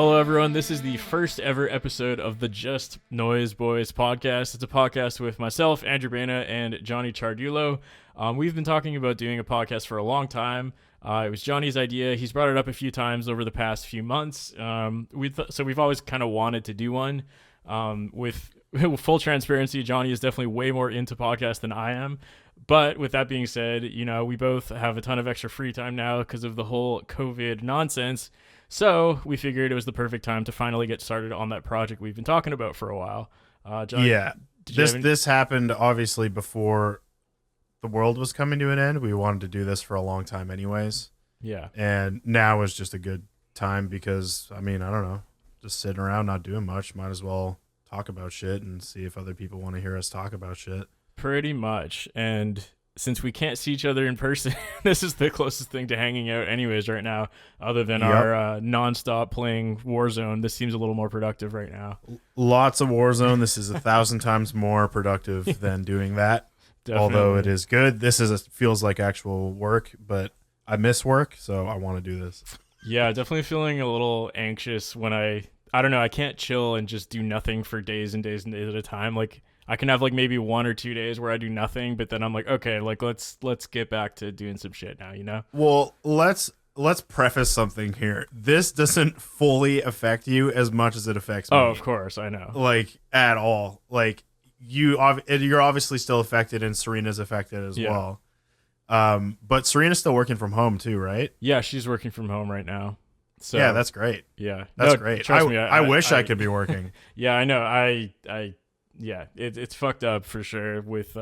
Hello, everyone. This is the first ever episode of the Just Noise Boys podcast. It's a podcast with myself, Andrew Baena, and Johnny Chardulo. We've been talking about doing a podcast for a long time. It was Johnny's idea. He's brought it up a few times over the past few months. So we've always kind of wanted to do one. With full transparency, Johnny is definitely way more into podcasts than I am. But with that being said, we both have a ton of extra free time now because of the whole COVID nonsense. So we figured it was the perfect time to finally get started on that project we've been talking about for a while. Johnny, yeah, this happened obviously before the world was coming to an end. We wanted to do this for a long time anyways. Yeah. And now is just a good time because, I don't know, just sitting around not doing much. Might as well talk about shit and see if other people want to hear us talk about shit. Pretty much. And since we can't see each other in person, this is the closest thing to hanging out anyways right now, other than our nonstop playing Warzone. This seems a little more productive right now. Lots of Warzone. This is 1,000 times more productive than doing that. Definitely. Although it is good. This feels like actual work, but I miss work, so I want to do this. Yeah, definitely feeling a little anxious when I don't know, I can't chill and just do nothing for days and days and days at a time. Like, I can have like maybe 1 or 2 days where I do nothing, but then I'm like, okay, like let's get back to doing some shit now, Well, let's preface something here. This doesn't fully affect you as much as it affects me. Oh, of course, I know. Like, at all. Like, you're obviously still affected, and Serena's affected as well. But Serena's still working from home too, right? Yeah, she's working from home right now. So yeah, that's great. Yeah, that's great. Trust me, I wish I could be working. Yeah, I know. Yeah, it's fucked up for sure. With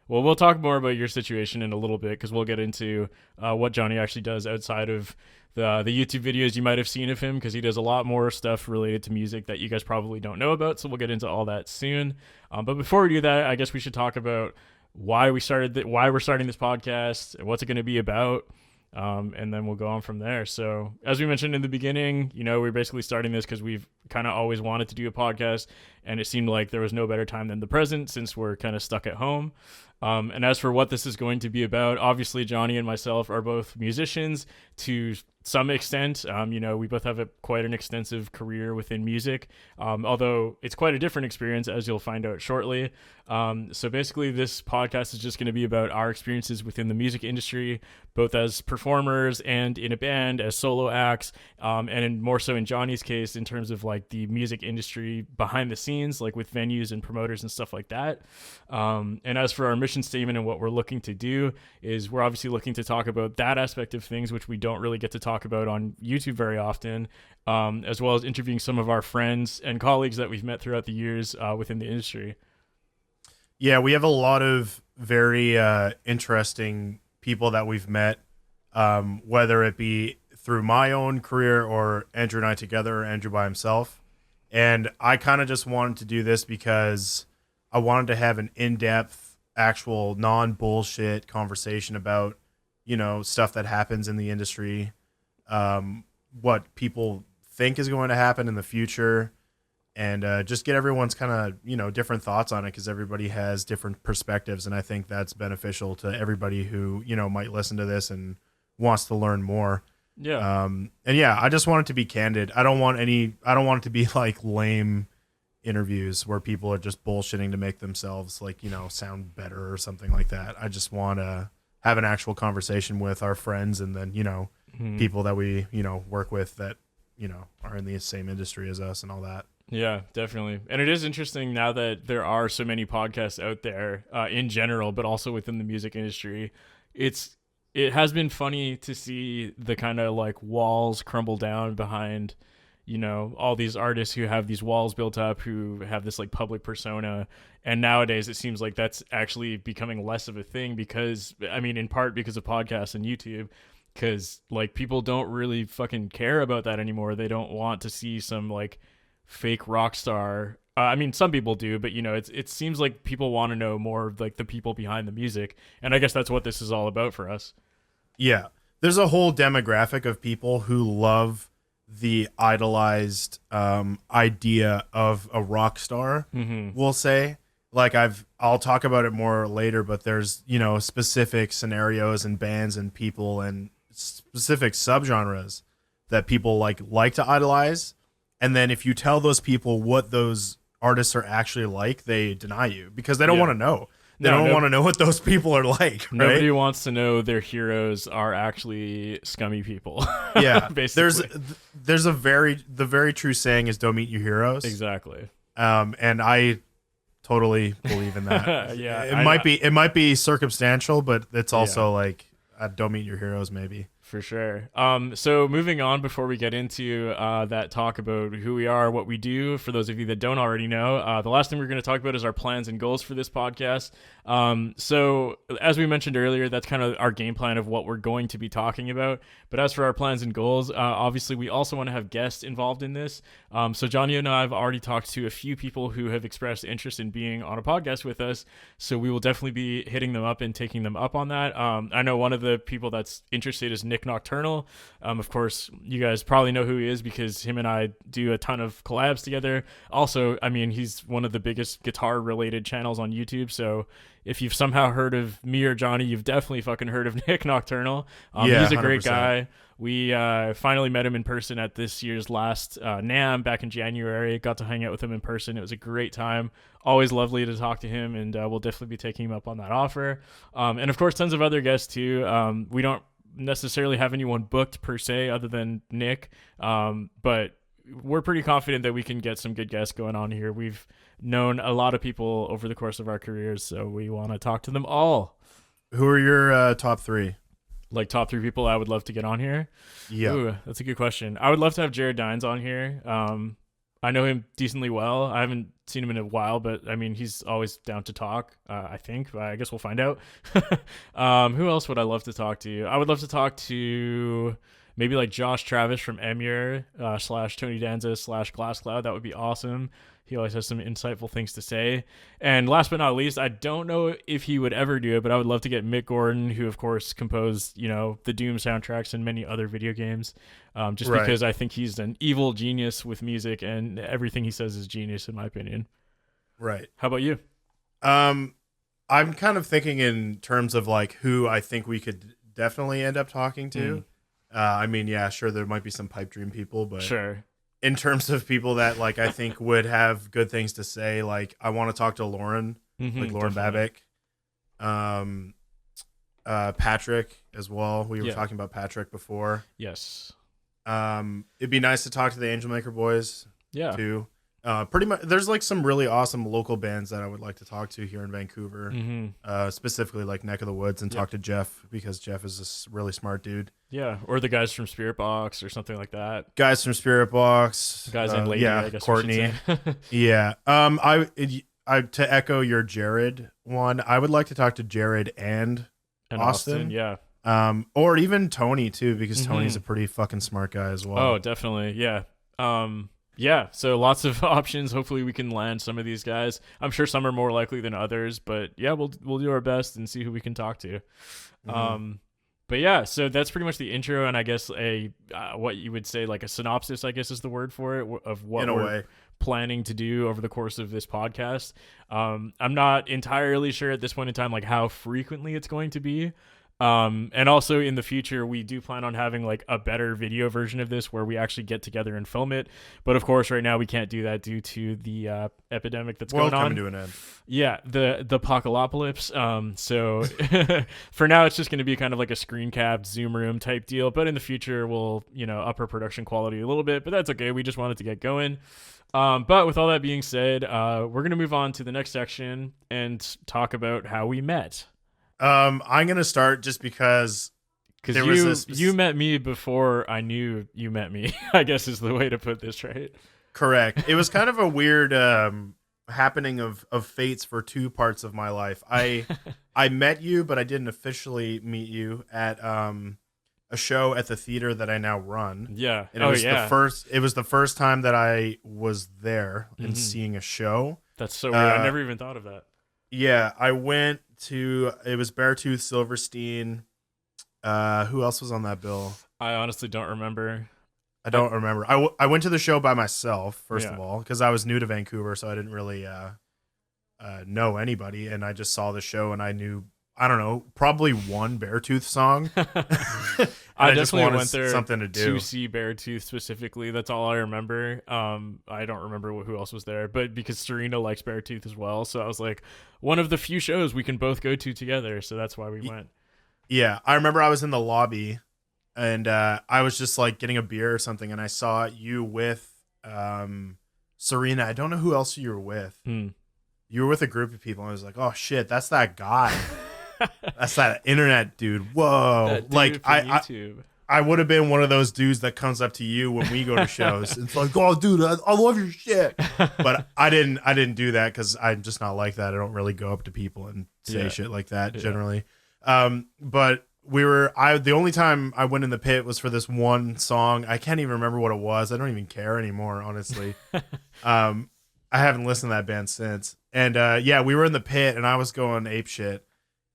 we'll talk more about your situation in a little bit because we'll get into what Johnny actually does outside of the YouTube videos you might have seen of him, because he does a lot more stuff related to music that you guys probably don't know about. So we'll get into all that soon. But before we do that, I guess we should talk about why we're starting this podcast and what's it going to be about. And then we'll go on from there. So as we mentioned in the beginning, we're basically starting this because we've kind of always wanted to do a podcast, and it seemed like there was no better time than the present since we're kind of stuck at home. And as for what this is going to be about, obviously Johnny and myself are both musicians to some extent. We both have quite an extensive career within music, although it's quite a different experience, as you'll find out shortly. So basically this podcast is just going to be about our experiences within the music industry, both as performers and in a band, as solo acts, and more so in Johnny's case in terms of like the music industry behind the scenes, like with venues and promoters and stuff like that. And as for our mission statement and what we're looking to do is we're obviously looking to talk about that aspect of things, which we don't really get to talk about on YouTube very often, as well as interviewing some of our friends and colleagues that we've met throughout the years within the industry. Yeah, we have a lot of very interesting people that we've met, whether it be through my own career or Andrew and I together or Andrew by himself. And I kind of just wanted to do this because I wanted to have an in-depth, actual non-bullshit conversation about, stuff that happens in the industry, what people think is going to happen in the future, and just get everyone's kind of, different thoughts on it, because everybody has different perspectives. And I think that's beneficial to everybody who, might listen to this and wants to learn more. Yeah. And yeah, I just want it to be candid. I don't want it to be like lame interviews where people are just bullshitting to make themselves sound better or something like that. I just want to have an actual conversation with our friends, and then, people that we, work with that, are in the same industry as us and all that. Yeah, definitely. And it is interesting now that there are so many podcasts out there in general, but also within the music industry. It has been funny to see the kind of like walls crumble down behind, all these artists who have these walls built up, who have this like public persona. And nowadays it seems like that's actually becoming less of a thing because, in part because of podcasts and YouTube, because like people don't really fucking care about that anymore. They don't want to see some like fake rock star. Some people do, but it seems like people want to know more of like the people behind the music, and I guess that's what this is all about for us. Yeah, there's a whole demographic of people who love the idolized idea of a rock star. We'll say, like, I'll talk about it more later, but there's specific scenarios and bands and people and specific subgenres that people like to idolize. and then if you tell those people what those artists are actually like, they deny you because they don't want to know. They don't want to know what those people are like. Right? Nobody wants to know their heroes are actually scummy people. Yeah, basically. There's the very true saying is don't meet your heroes. Exactly. And I totally believe in that. Yeah, it might be circumstantial, but it's also like don't meet your heroes, maybe. For sure. So moving on before we get into that talk about who we are, what we do, for those of you that don't already know, the last thing we're going to talk about is our plans and goals for this podcast. So as we mentioned earlier, that's kind of our game plan of what we're going to be talking about. But as for our plans and goals, obviously we also want to have guests involved in this. So Johnny and I have already talked to a few people who have expressed interest in being on a podcast with us. So we will definitely be hitting them up and taking them up on that. I know one of the people that's interested is Nick Nocturnal. Of course, you guys probably know who he is because him and I do a ton of collabs together. Also, I mean, he's one of the biggest guitar related channels on YouTube. So if you've somehow heard of me or Johnny, you've definitely fucking heard of Nick Nocturnal. He's a great 100%. guy. We finally met him in person at this year's last NAMM back in January. Got to hang out with him in person. It was a great time. Always lovely to talk to him, and we'll definitely be taking him up on that offer. And of course, tons of other guests too. We don't necessarily have anyone booked per se other than Nick, but we're pretty confident that we can get some good guests going on here. We've known a lot of people over the course of our careers, so we want to talk to them all. Who are your top three? Like top three people I would love to get on here? Yeah. Ooh, that's a good question. I would love to have Jared Dines on here. I know him decently well. I haven't seen him in a while, but I mean, he's always down to talk, I think. I guess we'll find out. Who else would I love to talk to? I would love to talk to maybe like Josh Travis from Emure / Tony Danza / Glasscloud. That would be awesome. He always has some insightful things to say. And last but not least, I don't know if he would ever do it, but I would love to get Mick Gordon, who of course composed, the Doom soundtracks and many other video games. Because I think he's an evil genius with music, and everything he says is genius in my opinion. Right. How about you? I'm kind of thinking in terms of like who I think we could definitely end up talking to. I mean, yeah, sure, there might be some pipe dream people, but sure. In terms of people that like I think would have good things to say, like I want to talk to Lauren, like Lauren Babick, Patrick as well. We were talking about Patrick before. Yes. It'd be nice to talk to the Angel Maker boys. Yeah. Too. Pretty much. There's like some really awesome local bands that I would like to talk to here in Vancouver, specifically like neck of the woods, and talk to Jeff because Jeff is a really smart dude. Yeah, or the guys from Spirit Box or something like that. Guys from Spirit Box, guys and lady, I guess. Courtney. Yeah. I to echo your Jared one, I would like to talk to Jared and Austin. Yeah. Or even Tony too, because Tony's a pretty fucking smart guy as well. Oh, definitely. Yeah. Yeah, so lots of options. Hopefully we can land some of these guys. I'm sure some are more likely than others, but yeah, we'll do our best and see who we can talk to. But yeah, so that's pretty much the intro, and I guess what you would say, like a synopsis, I guess is the word for it, of what we're planning to do over the course of this podcast. I'm not entirely sure at this point in time, like how frequently it's going to be. And also in the future, we do plan on having like a better video version of this where we actually get together and film it. But of course, right now we can't do that due to the epidemic that's going on. Coming to an end. Yeah, the apocalypse. So for now, it's just going to be kind of like a screen capped Zoom room type deal. But in the future, we'll up our production quality a little bit. But that's okay. We just wanted to get going. But with all that being said, we're going to move on to the next section and talk about how we met. I'm gonna start just because you met me before I knew you met me. I guess is the way to put this, right? Correct. It was kind of a weird happening of fates for two parts of my life. I met you, but I didn't officially meet you at a show at the theater that I now run. Yeah, and it was the first time that I was there and seeing a show. That's so weird. I never even thought of that. Yeah, I went to, it was Beartooth, Silverstein. Who else was on that bill? I honestly don't remember. I don't remember. I went to the show by myself, first of all, because I was new to Vancouver, so I didn't really know anybody, and I just saw the show, and I I don't know, probably one Beartooth song. I just definitely wanted went there something to do. see Beartooth specifically. That's all I remember. I don't remember who else was there, but because Serena likes Beartooth as well, so I was like, one of the few shows we can both go to together. So that's why we went. Yeah, I remember I was in the lobby, and I was just like getting a beer or something, and I saw you with Serena. I don't know who else you were with. You were with a group of people, and I was like, oh shit, that's that guy. That's that internet dude. Whoa. That dude like from I YouTube. I would have been one of those dudes that comes up to you when we go to shows. It's like, oh dude, I love your shit. But I didn't do that because I'm just not like that. I don't really go up to people and say shit like that generally. But the only time I went in the pit was for this one song. I can't even remember what it was. I don't even care anymore, honestly. I haven't listened to that band since. And yeah, we were in the pit and I was going ape shit.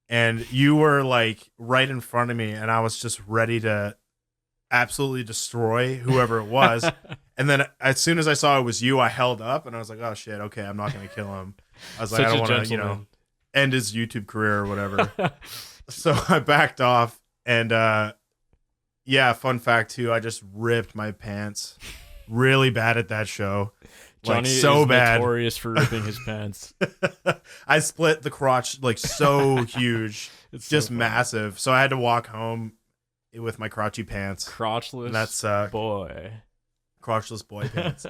And you were like right in front of me, and I was just ready to absolutely destroy whoever it was. And then as soon as I saw it was you, I held up and I was like, oh shit, okay, I'm not gonna kill him. I was like, I don't want to, end his YouTube career or whatever. So I backed off, and yeah, fun fact too, I just ripped my pants really bad at that show. Johnny like so is bad. Notorious for ripping his pants. I split the crotch like so huge. It's just massive. So I had to walk home with my crotchy pants. Crotchless boy. Crotchless boy pants.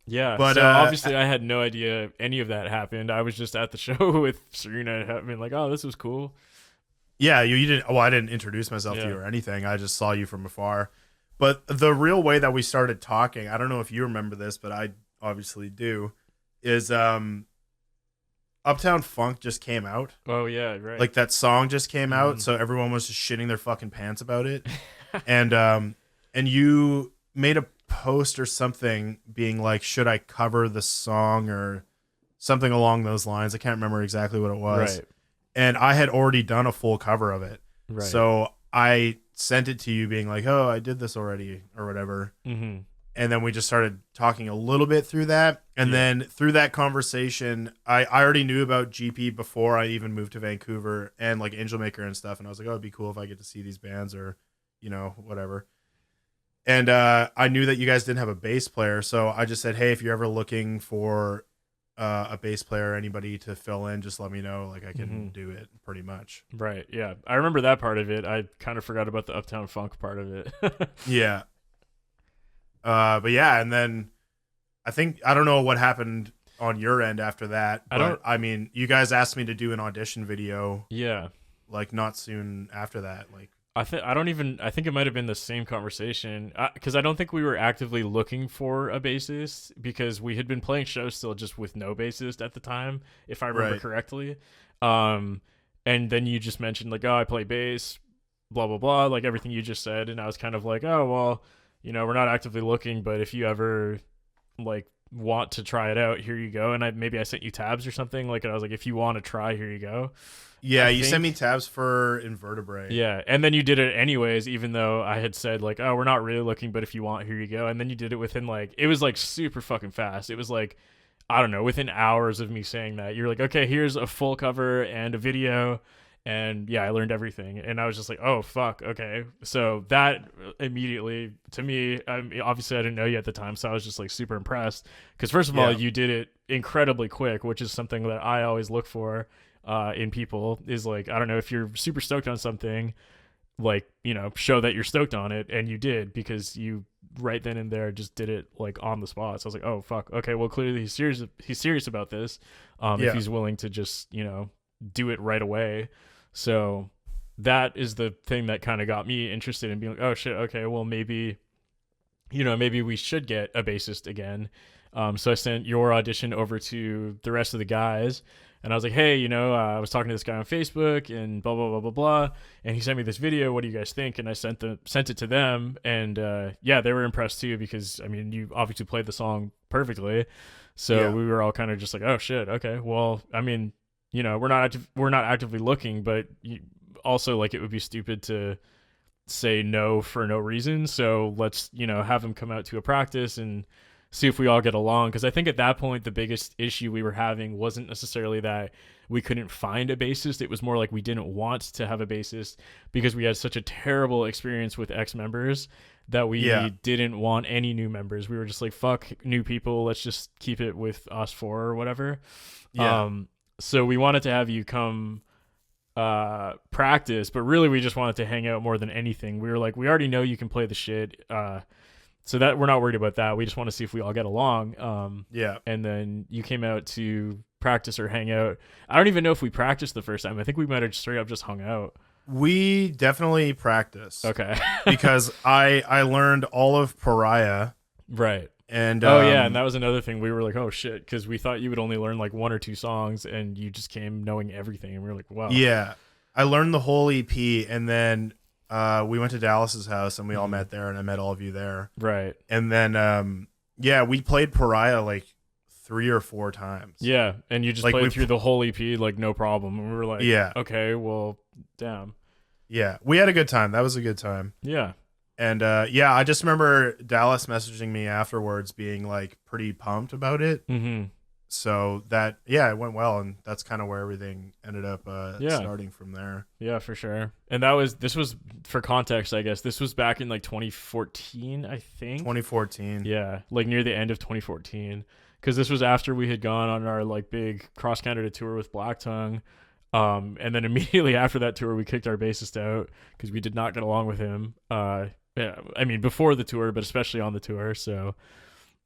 Yeah, but so obviously I had no idea any of that happened. I was just at the show with Serena and being like, oh, this was cool. Yeah, you didn't. Well, I didn't introduce myself to you or anything. I just saw you from afar. But the real way that we started talking, I don't know if you remember this, but I obviously do, is Uptown Funk just came out. Oh, yeah, right. Like that song just came out, so everyone was just shitting their fucking pants about it. And you made a post or something being like, should I cover the song or something along those lines? I can't remember exactly what it was. Right. And I had already done a full cover of it. Right. So I sent it to you being like, oh, I did this already or whatever. And then we just started talking a little bit through that. And then through that conversation, I already knew about GP before I even moved to Vancouver and like Angel Maker and stuff. And I was like, oh, it'd be cool if I get to see these bands or, whatever. And I knew that you guys didn't have a bass player. So I just said, hey, if you're ever looking for a bass player, anybody to fill in, just let me know. Like I can do it pretty much. Right. Yeah. I remember that part of it. I kind of forgot about the Uptown Funk part of it. Yeah. But yeah. And then I don't know what happened on your end after that. But I mean, you guys asked me to do an audition video. Yeah. Like not soon after that. Like, I think it might have been the same conversation because I don't think we were actively looking for a bassist because we had been playing shows still just with no bassist at the time, if I remember correctly. And then you just mentioned like, oh, I play bass, blah, blah, blah, like everything you just said. And I was kind of like, oh, well, we're not actively looking, but if you ever like want to try it out, here you go. And maybe I sent you tabs or something like, and I was like, if you want to try, here you go. Yeah, you sent me tabs for Invertebrate. Yeah, and then you did it anyways, even though I had said like, oh, we're not really looking, but if you want, here you go. And then you did it within like, it was like super fucking fast. It was like, I don't know, within hours of me saying that, you're like, okay, here's a full cover and a video. And yeah, I learned everything. And I was just like, oh, fuck, okay. So that immediately, to me, obviously I didn't know you at the time, so I was just like super impressed. Because first of all, you did it incredibly quick, which is something that I always look for in people, is like, I don't know, if you're super stoked on something, like, show that you're stoked on it. And you did, because you right then and there just did it like on the spot. So I was like, oh, fuck, okay, well, clearly he's serious about this. If he's willing to just, do it right away. So that is the thing that kind of got me interested in being like, oh shit, okay, well maybe we should get a bassist again. So I sent your audition over to the rest of the guys, and I was like, hey, I was talking to this guy on Facebook and blah, blah, blah, blah, blah. And he sent me this video. What do you guys think? And I sent it to them. And yeah, they were impressed too, because I mean, you obviously played the song perfectly. So we were all kind of just like, oh shit. Okay. Well, I mean, we're not actively looking, but also like it would be stupid to say no for no reason. So let's, have him come out to a practice and see if we all get along. Because I think at that point, the biggest issue we were having wasn't necessarily that we couldn't find a bassist. It was more like we didn't want to have a bassist because we had such a terrible experience with ex-members that we didn't want any new members. We were just like, fuck new people. Let's just keep it with us four or whatever. Yeah. So we wanted to have you come practice, but really we just wanted to hang out more than anything. We were like, we already know you can play the shit. So that we're not worried about that. We just want to see if we all get along. And then you came out to practice or hang out. I don't even know if we practiced the first time. I think we might have straight up just hung out. We definitely practiced. Okay. Because I learned all of Pariah. Right. And and that was another thing. We were like, oh shit, because we thought you would only learn like 1 or 2 songs, and you just came knowing everything, and we were like, wow. Yeah, I learned the whole EP, and then we went to Dallas's house, and we all met there, and I met all of you there. Right. And then we played Pariah like 3 or 4 times. Yeah, and you just like played through the whole EP like no problem, and we were like, yeah, okay, well, damn. Yeah, we had a good time. That was a good time. Yeah. And I just remember Dallas messaging me afterwards being like pretty pumped about it. Mm-hmm. So that, it went well. And that's kind of where everything ended up starting from there. Yeah, for sure. And this was for context, I guess. This was back in like 2014, I think. 2014. Yeah, like near the end of 2014. Because this was after we had gone on our like big cross-Canada tour with Black Tongue. And then immediately after that tour, we kicked our bassist out because we did not get along with him. Yeah, I mean, before the tour, but especially on the tour. So,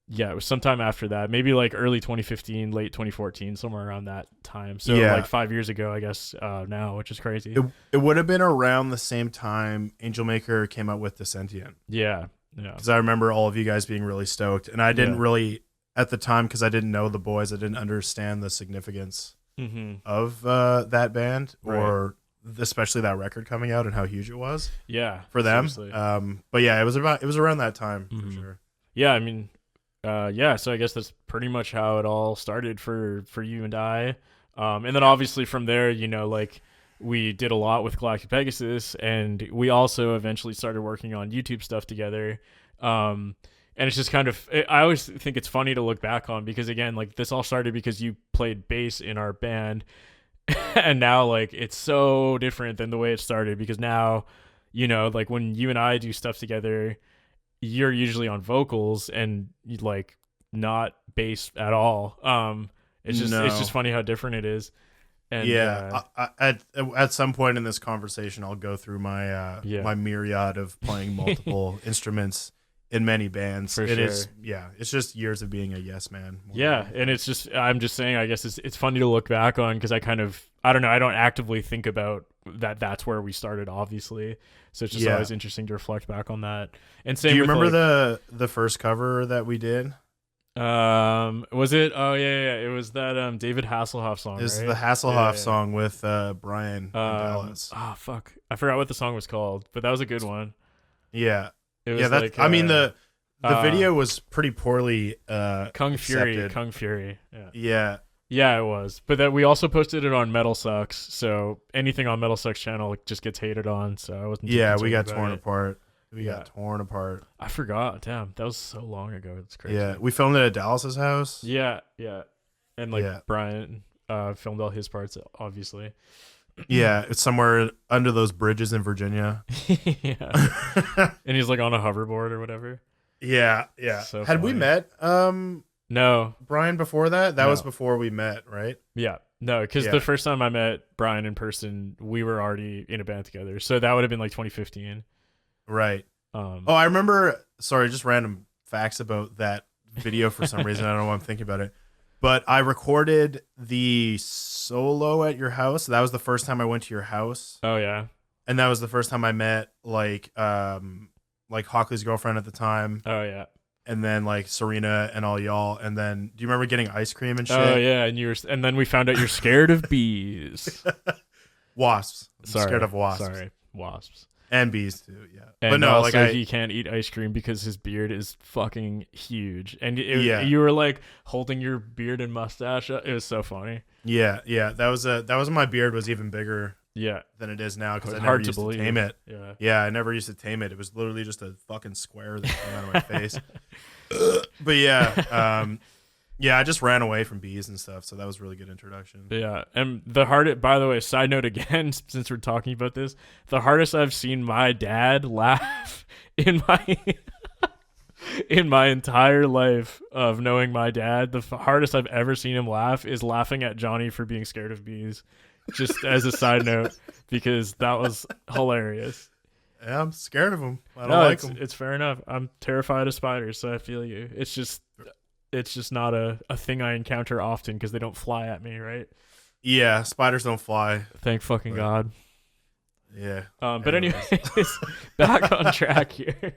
yeah, it was sometime after that, maybe like early 2015, late 2014, somewhere around that time. So, like 5 years ago, I guess, now, which is crazy. It would have been around the same time Angel Maker came out with Descentient. Yeah, yeah. Because I remember all of you guys being really stoked. And I didn't really, at the time, because I didn't know the boys, I didn't understand the significance of that band or especially that record coming out and how huge it was for them. But yeah, it was around that time for sure. Yeah, I mean, so I guess that's pretty much how it all started for you and I. And then obviously from there, you know, like we did a lot with Galactic Pegasus, and we also eventually started working on YouTube stuff together. And it's just kind of, I always think it's funny to look back on because, again, like this all started because you played bass in our band. And now, like, it's so different than the way it started because now, you know, like when you and I do stuff together, you're usually on vocals and like not bass at all. It's just funny how different it is. And at some point in this conversation, I'll go through my my myriad of playing multiple instruments in many bands. It's just years of being a yes man. And it's just, I'm just saying, I guess it's funny to look back on because I don't actively think about that's where we started, obviously. So it's just always interesting to reflect back on that. And same. Do you remember the first cover that we did? Was it? Oh yeah. It was that David Hasselhoff song. It's the Hasselhoff song with Brian Dallas. Oh fuck, I forgot what the song was called, but that was a good one. Yeah. It was like, I mean the video was pretty poorly Kung accepted. Fury. Yeah, it was. But that we also posted it on Metal Sucks, so anything on Metal Sucks channel just gets hated on. So I wasn't. We got torn apart. We got torn apart. I forgot. Damn, that was so long ago. It's crazy. Yeah, we filmed it at Dallas's house. Yeah, and Brian filmed all his parts, obviously. Yeah, it's somewhere under those bridges in Virginia. And he's like on a hoverboard or whatever. Yeah. So Had funny. we met No. Brian before that? That was before we met, right? Yeah. No, because the first time I met Brian in person, we were already in a band together. So that would have been like 2015. Right. I remember, sorry, just random facts about that video for some reason. I don't know why I'm thinking about it. But I recorded the solo at your house. That was the first time I went to your house. Oh yeah. And that was the first time I met like Hockley's girlfriend at the time. Oh yeah. And then like Serena and all y'all. And then do you remember getting ice cream and shit? Oh yeah, and then we found out you're scared of bees. Wasps. I'm scared of wasps. Sorry, wasps. And bees too, yeah. And but no, also he can't eat ice cream because his beard is fucking huge. And you were like holding your beard and mustache. It was so funny. Yeah. That was when my beard was even bigger. Than it is now because I never used to tame it. Yeah, I never used to tame it. It was literally just a fucking square that came out of my face. But yeah, yeah, I just ran away from bees and stuff, so that was a really good introduction. Yeah, and the hardest, by the way, side note again, since we're talking about this, the hardest I've seen my dad laugh in my in my entire life of knowing my dad, the hardest I've ever seen him laugh is laughing at Johnny for being scared of bees. Just as a side note, because that was hilarious. Yeah, I'm scared of them. I don't No, like them. it's fair enough. I'm terrified of spiders, so I feel you. It's just not a thing I encounter often because they don't fly at me, right? Yeah, spiders don't fly. Thank fucking But, God. yeah. But anyways, back on track here.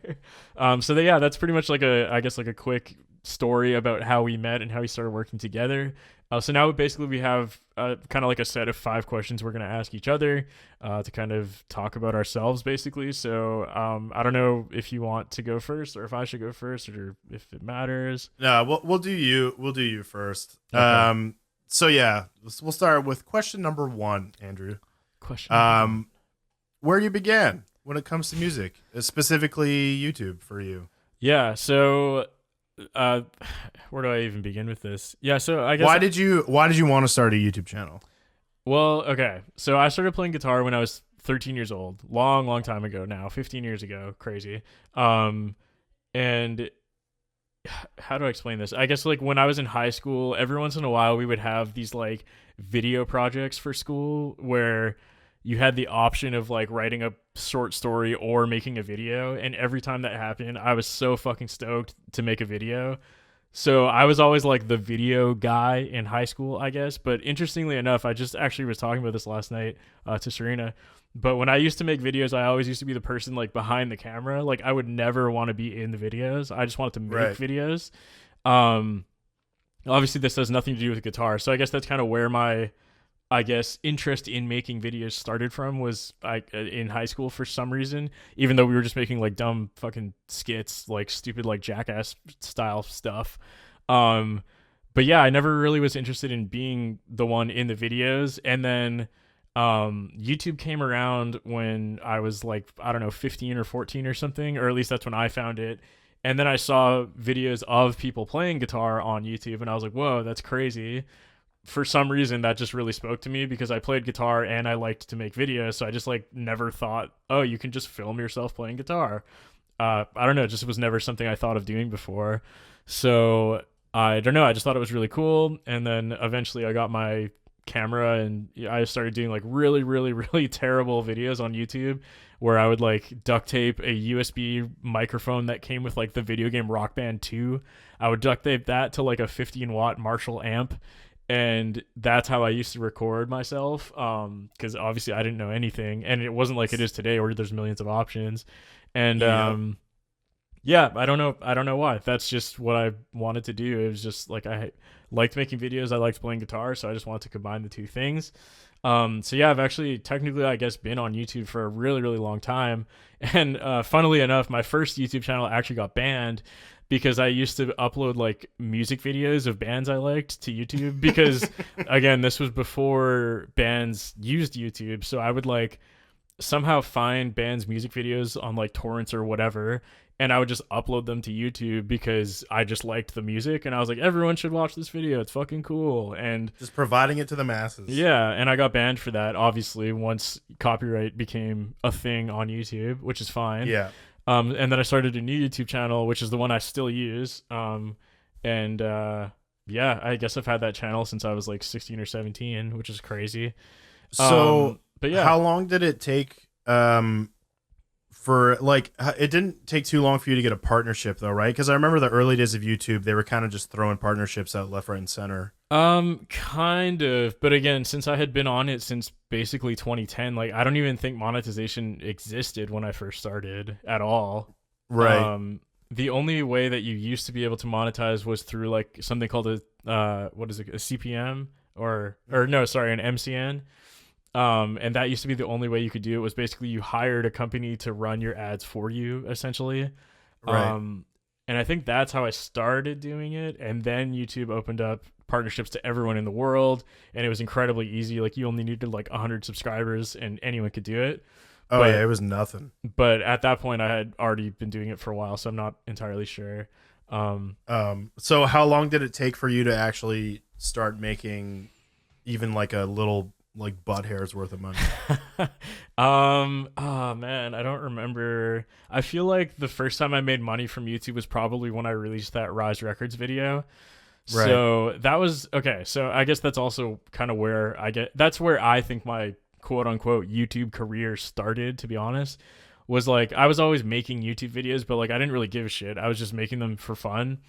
Yeah, that's pretty much like I guess like a quick story about how we met and how we started working together. So now basically we have kind of like a set of 5 questions we're gonna ask each other to kind of talk about ourselves, basically. So I don't know if you want to go first or if I should go first or if it matters. No, we'll do you. We'll do you first. Okay. So yeah, we'll start with question number 1, Andrew. Question. Where you began when it comes to music, specifically YouTube for you. Yeah. So where do I even begin with this? Yeah. So I guess Why did you want to start a YouTube channel? Well, okay. So I started playing guitar when I was 13 years old. Long time ago now. 15 years ago. Crazy. And how do I explain this? I guess like when I was in high school, every once in a while we would have these like video projects for school where you had the option of like writing a short story or making a video. And every time that happened, I was so fucking stoked to make a video. So I was always like the video guy in high school, I guess. But interestingly enough, I just actually was talking about this last night to Serena. But when I used to make videos, I always used to be the person like behind the camera. Like I would never want to be in the videos. I just wanted to make videos. Obviously, this has nothing to do with guitar. So I guess that's kind of where my interest in making videos started from was in high school for some reason, even though we were just making like dumb fucking skits, like stupid, like Jackass style stuff. But yeah, I never really was interested in being the one in the videos. And then, YouTube came around when I was like, I don't know, 15 or 14 or something, or at least that's when I found it. And then I saw videos of people playing guitar on YouTube and I was like, whoa, that's crazy. For some reason that just really spoke to me because I played guitar and I liked to make videos. So I just like never thought, oh, you can just film yourself playing guitar. I don't know. It just was never something I thought of doing before. So I don't know. I just thought it was really cool. And then eventually I got my camera and I started doing like really, really, really terrible videos on YouTube where I would like duct tape a USB microphone that came with like the video game Rock Band 2. I would duct tape that to like a 15-watt Marshall amp. And that's how I used to record myself, because obviously I didn't know anything, and it wasn't like it is today where there's millions of options. And yeah, I don't know why. That's just what I wanted to do. It was just like I liked making videos, I liked playing guitar, so I just wanted to combine the two things. So yeah, I've actually technically, I guess, been on YouTube for a really, really long time. And funnily enough, my first YouTube channel actually got banned because I used to upload like music videos of bands I liked to YouTube because again, this was before bands used YouTube. So I would like somehow find bands' music videos on like torrents or whatever, and I would just upload them to YouTube because I just liked the music and I was like, everyone should watch this video, it's fucking cool. And just providing it to the masses. Yeah, and I got banned for that obviously once copyright became a thing on YouTube, which is fine. Yeah. And then I started a new YouTube channel, which is the one I still use. Yeah, I guess I've had that channel since I was like 16 or 17, which is crazy. So, but yeah, how long did it take for like it didn't take too long for you to get a partnership though, right? Because I remember the early days of YouTube, they were kind of just throwing partnerships out left, right, and center. Kind of, but again, since I had been on it since basically 2010, like I don't even think monetization existed when I first started at all. Right. The only way that you used to be able to monetize was through like something called a what is it, a CPM or no, sorry, an MCN. And that used to be the only way you could do it, was basically you hired a company to run your ads for you, essentially. Right. And I think that's how I started doing it. And then YouTube opened up partnerships to everyone in the world, and it was incredibly easy. Like you only needed like 100 subscribers and anyone could do it. Oh, yeah, it was nothing. But at that point I had already been doing it for a while, so I'm not entirely sure. So how long did it take for you to actually start making even like a little like butt hairs worth of money? Oh man, I don't remember. I feel like the first time I made money from YouTube was probably when I released that Rise Records video. Right. So that was okay. So I guess that's also kind of where that's where I think my quote unquote YouTube career started, to be honest. Was like I was always making YouTube videos, but like I didn't really give a shit. I was just making them for fun.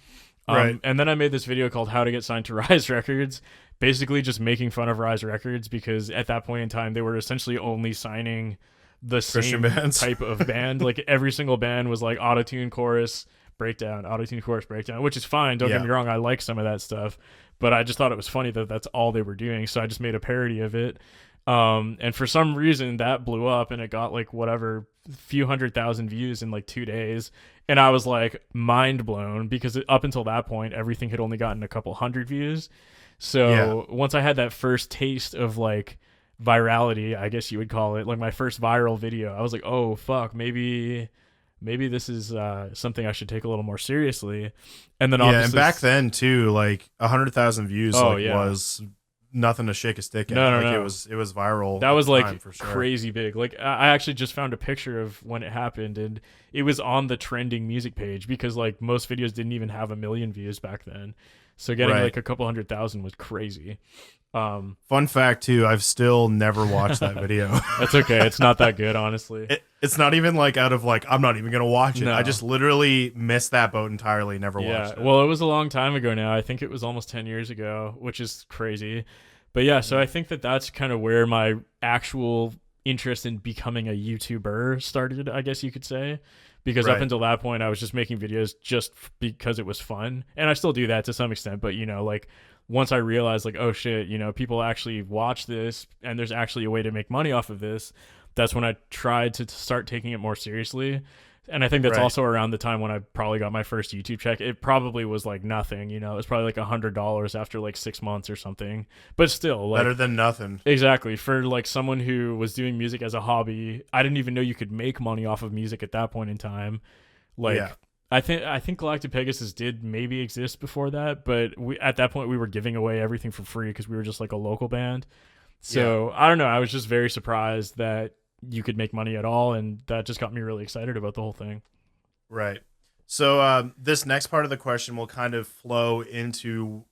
Right. And then I made this video called How to Get Signed to Rise Records, basically just making fun of Rise Records because at that point in time they were essentially only signing the Christian same bands. type of band. Like every single band was like auto-tune chorus breakdown, auto-tune chorus breakdown, which is fine. Don't get Yeah. me wrong, I like some of that stuff, but I just thought it was funny that that's all they were doing. So I just made a parody of it. And for some reason that blew up and it got like whatever few 100,000 views in like 2 days. And I was like mind blown because up until that point, everything had only gotten a couple hundred views. Yeah. So once I had that first taste of like virality, I guess you would call it, like my first viral video, I was like, oh fuck, maybe this is something I should take a little more seriously. And then Yeah, obviously, and back then too, like 100,000 views oh like yeah, was nothing to shake a stick at. no, no, Like no. it was viral That at was the like time for sure. crazy big. Like I actually just found a picture of when it happened, and it was on the trending music page because like most videos didn't even have 1 million views back then. So getting Right. like a couple 100,000 was crazy. Fun fact too, I've still never watched that video. That's okay. It's not that good, honestly. It's not even like out of like I'm not even gonna watch it. No. I just literally missed that boat entirely. Never watched it. Well, it was a long time ago now. I think it was almost 10 years ago, which is crazy. But yeah, so I think that that's kind of where my actual interest in becoming a YouTuber started, I guess you could say. Because up Right. until that point, I was just making videos just because it was fun. And I still do that to some extent. But, you know, like once I realized, like, oh shit, you know, people actually watch this and there's actually a way to make money off of this, that's when I tried to start taking it more seriously. And I think that's Right. also around the time when I probably got my first YouTube check. It probably was like nothing, you know, it was probably like $100 after like 6 months or something. But still, like, Better than nothing. exactly, for like someone who was doing music as a hobby, I didn't even know you could make money off of music at that point in time. Like, Yeah. I think Galactic Pegasus did maybe exist before that, but we at that point we were giving away everything for free because we were just like a local band. So I don't know. I was just very surprised that you could make money at all, and that just got me really excited about the whole thing. Right. So this next part of the question will kind of flow into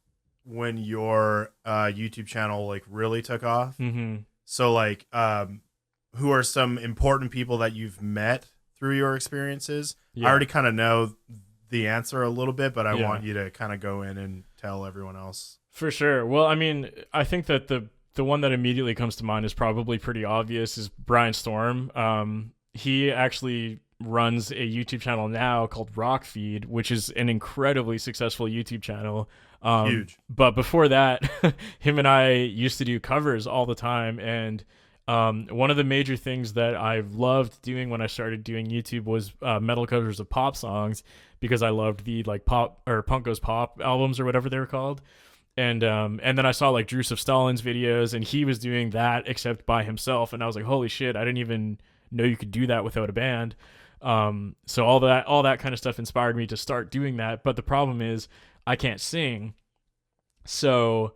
when your YouTube channel like really took off. Mm-hmm. So like who are some important people that you've met through your experiences? Yeah. I already kind of know the answer a little bit, but I Yeah. want you to kind of go in and tell everyone else. For sure. Well, I mean, I think that the one that immediately comes to mind is probably pretty obvious is Brian Storm. He actually runs a YouTube channel now called Rock Feed, which is an incredibly successful YouTube channel. Huge. But before that, him and I used to do covers all the time. And one of the major things that I loved doing when I started doing YouTube was metal covers of pop songs because I loved the like pop or Punk Goes Pop albums or whatever they were called. And then I saw like Drew of Stalin's videos, and he was doing that except by himself, and I was like, holy shit, I didn't even know you could do that without a band. So all that kind of stuff inspired me to start doing that. But the problem is I can't sing. So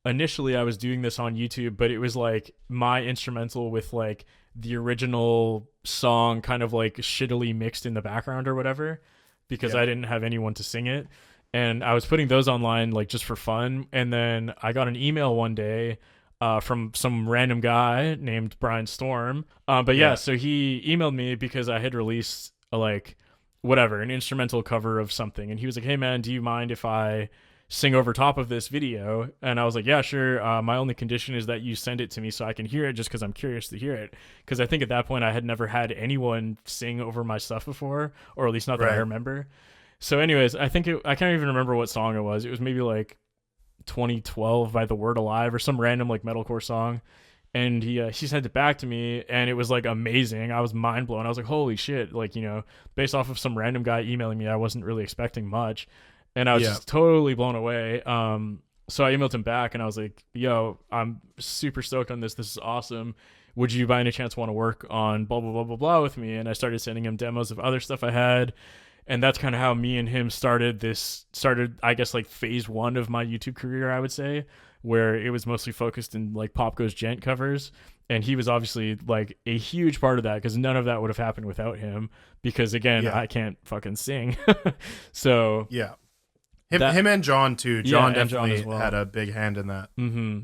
initially I was doing this on YouTube, but it was like my instrumental with like the original song kind of like shittily mixed in the background or whatever, because Yeah. I didn't have anyone to sing it. And I was putting those online like just for fun. And then I got an email one day from some random guy named Brian Storm. But yeah, Yeah. so he emailed me because I had released like whatever, an instrumental cover of something. And he was like, hey man, do you mind if I sing over top of this video? And I was like, yeah, sure. My only condition is that you send it to me so I can hear it, just because I'm curious to hear it. Because I think at that point I had never had anyone sing over my stuff before, or at least not that I Right. remember. So anyways, I can't even remember what song it was. It was maybe like 2012 by The Word Alive or some random like metalcore song. And he sent it back to me, and it was like amazing. I was mind blown. I was like, holy shit. Like, you know, based off of some random guy emailing me, I wasn't really expecting much. And I was Yeah. just totally blown away. So I emailed him back and I was like, yo, I'm super stoked on this. This is awesome. Would you by any chance want to work on blah, blah, blah, blah, blah with me? And I started sending him demos of other stuff I had. And that's kind of how me and him started, I guess, like phase one of my YouTube career, I would say, where it was mostly focused in like Pop Goes Gent covers. And he was obviously like a huge part of that, because none of that would have happened without him, because again, Yeah. I can't fucking sing. So Yeah. Him and John too. John and John definitely as well. had a big hand in that.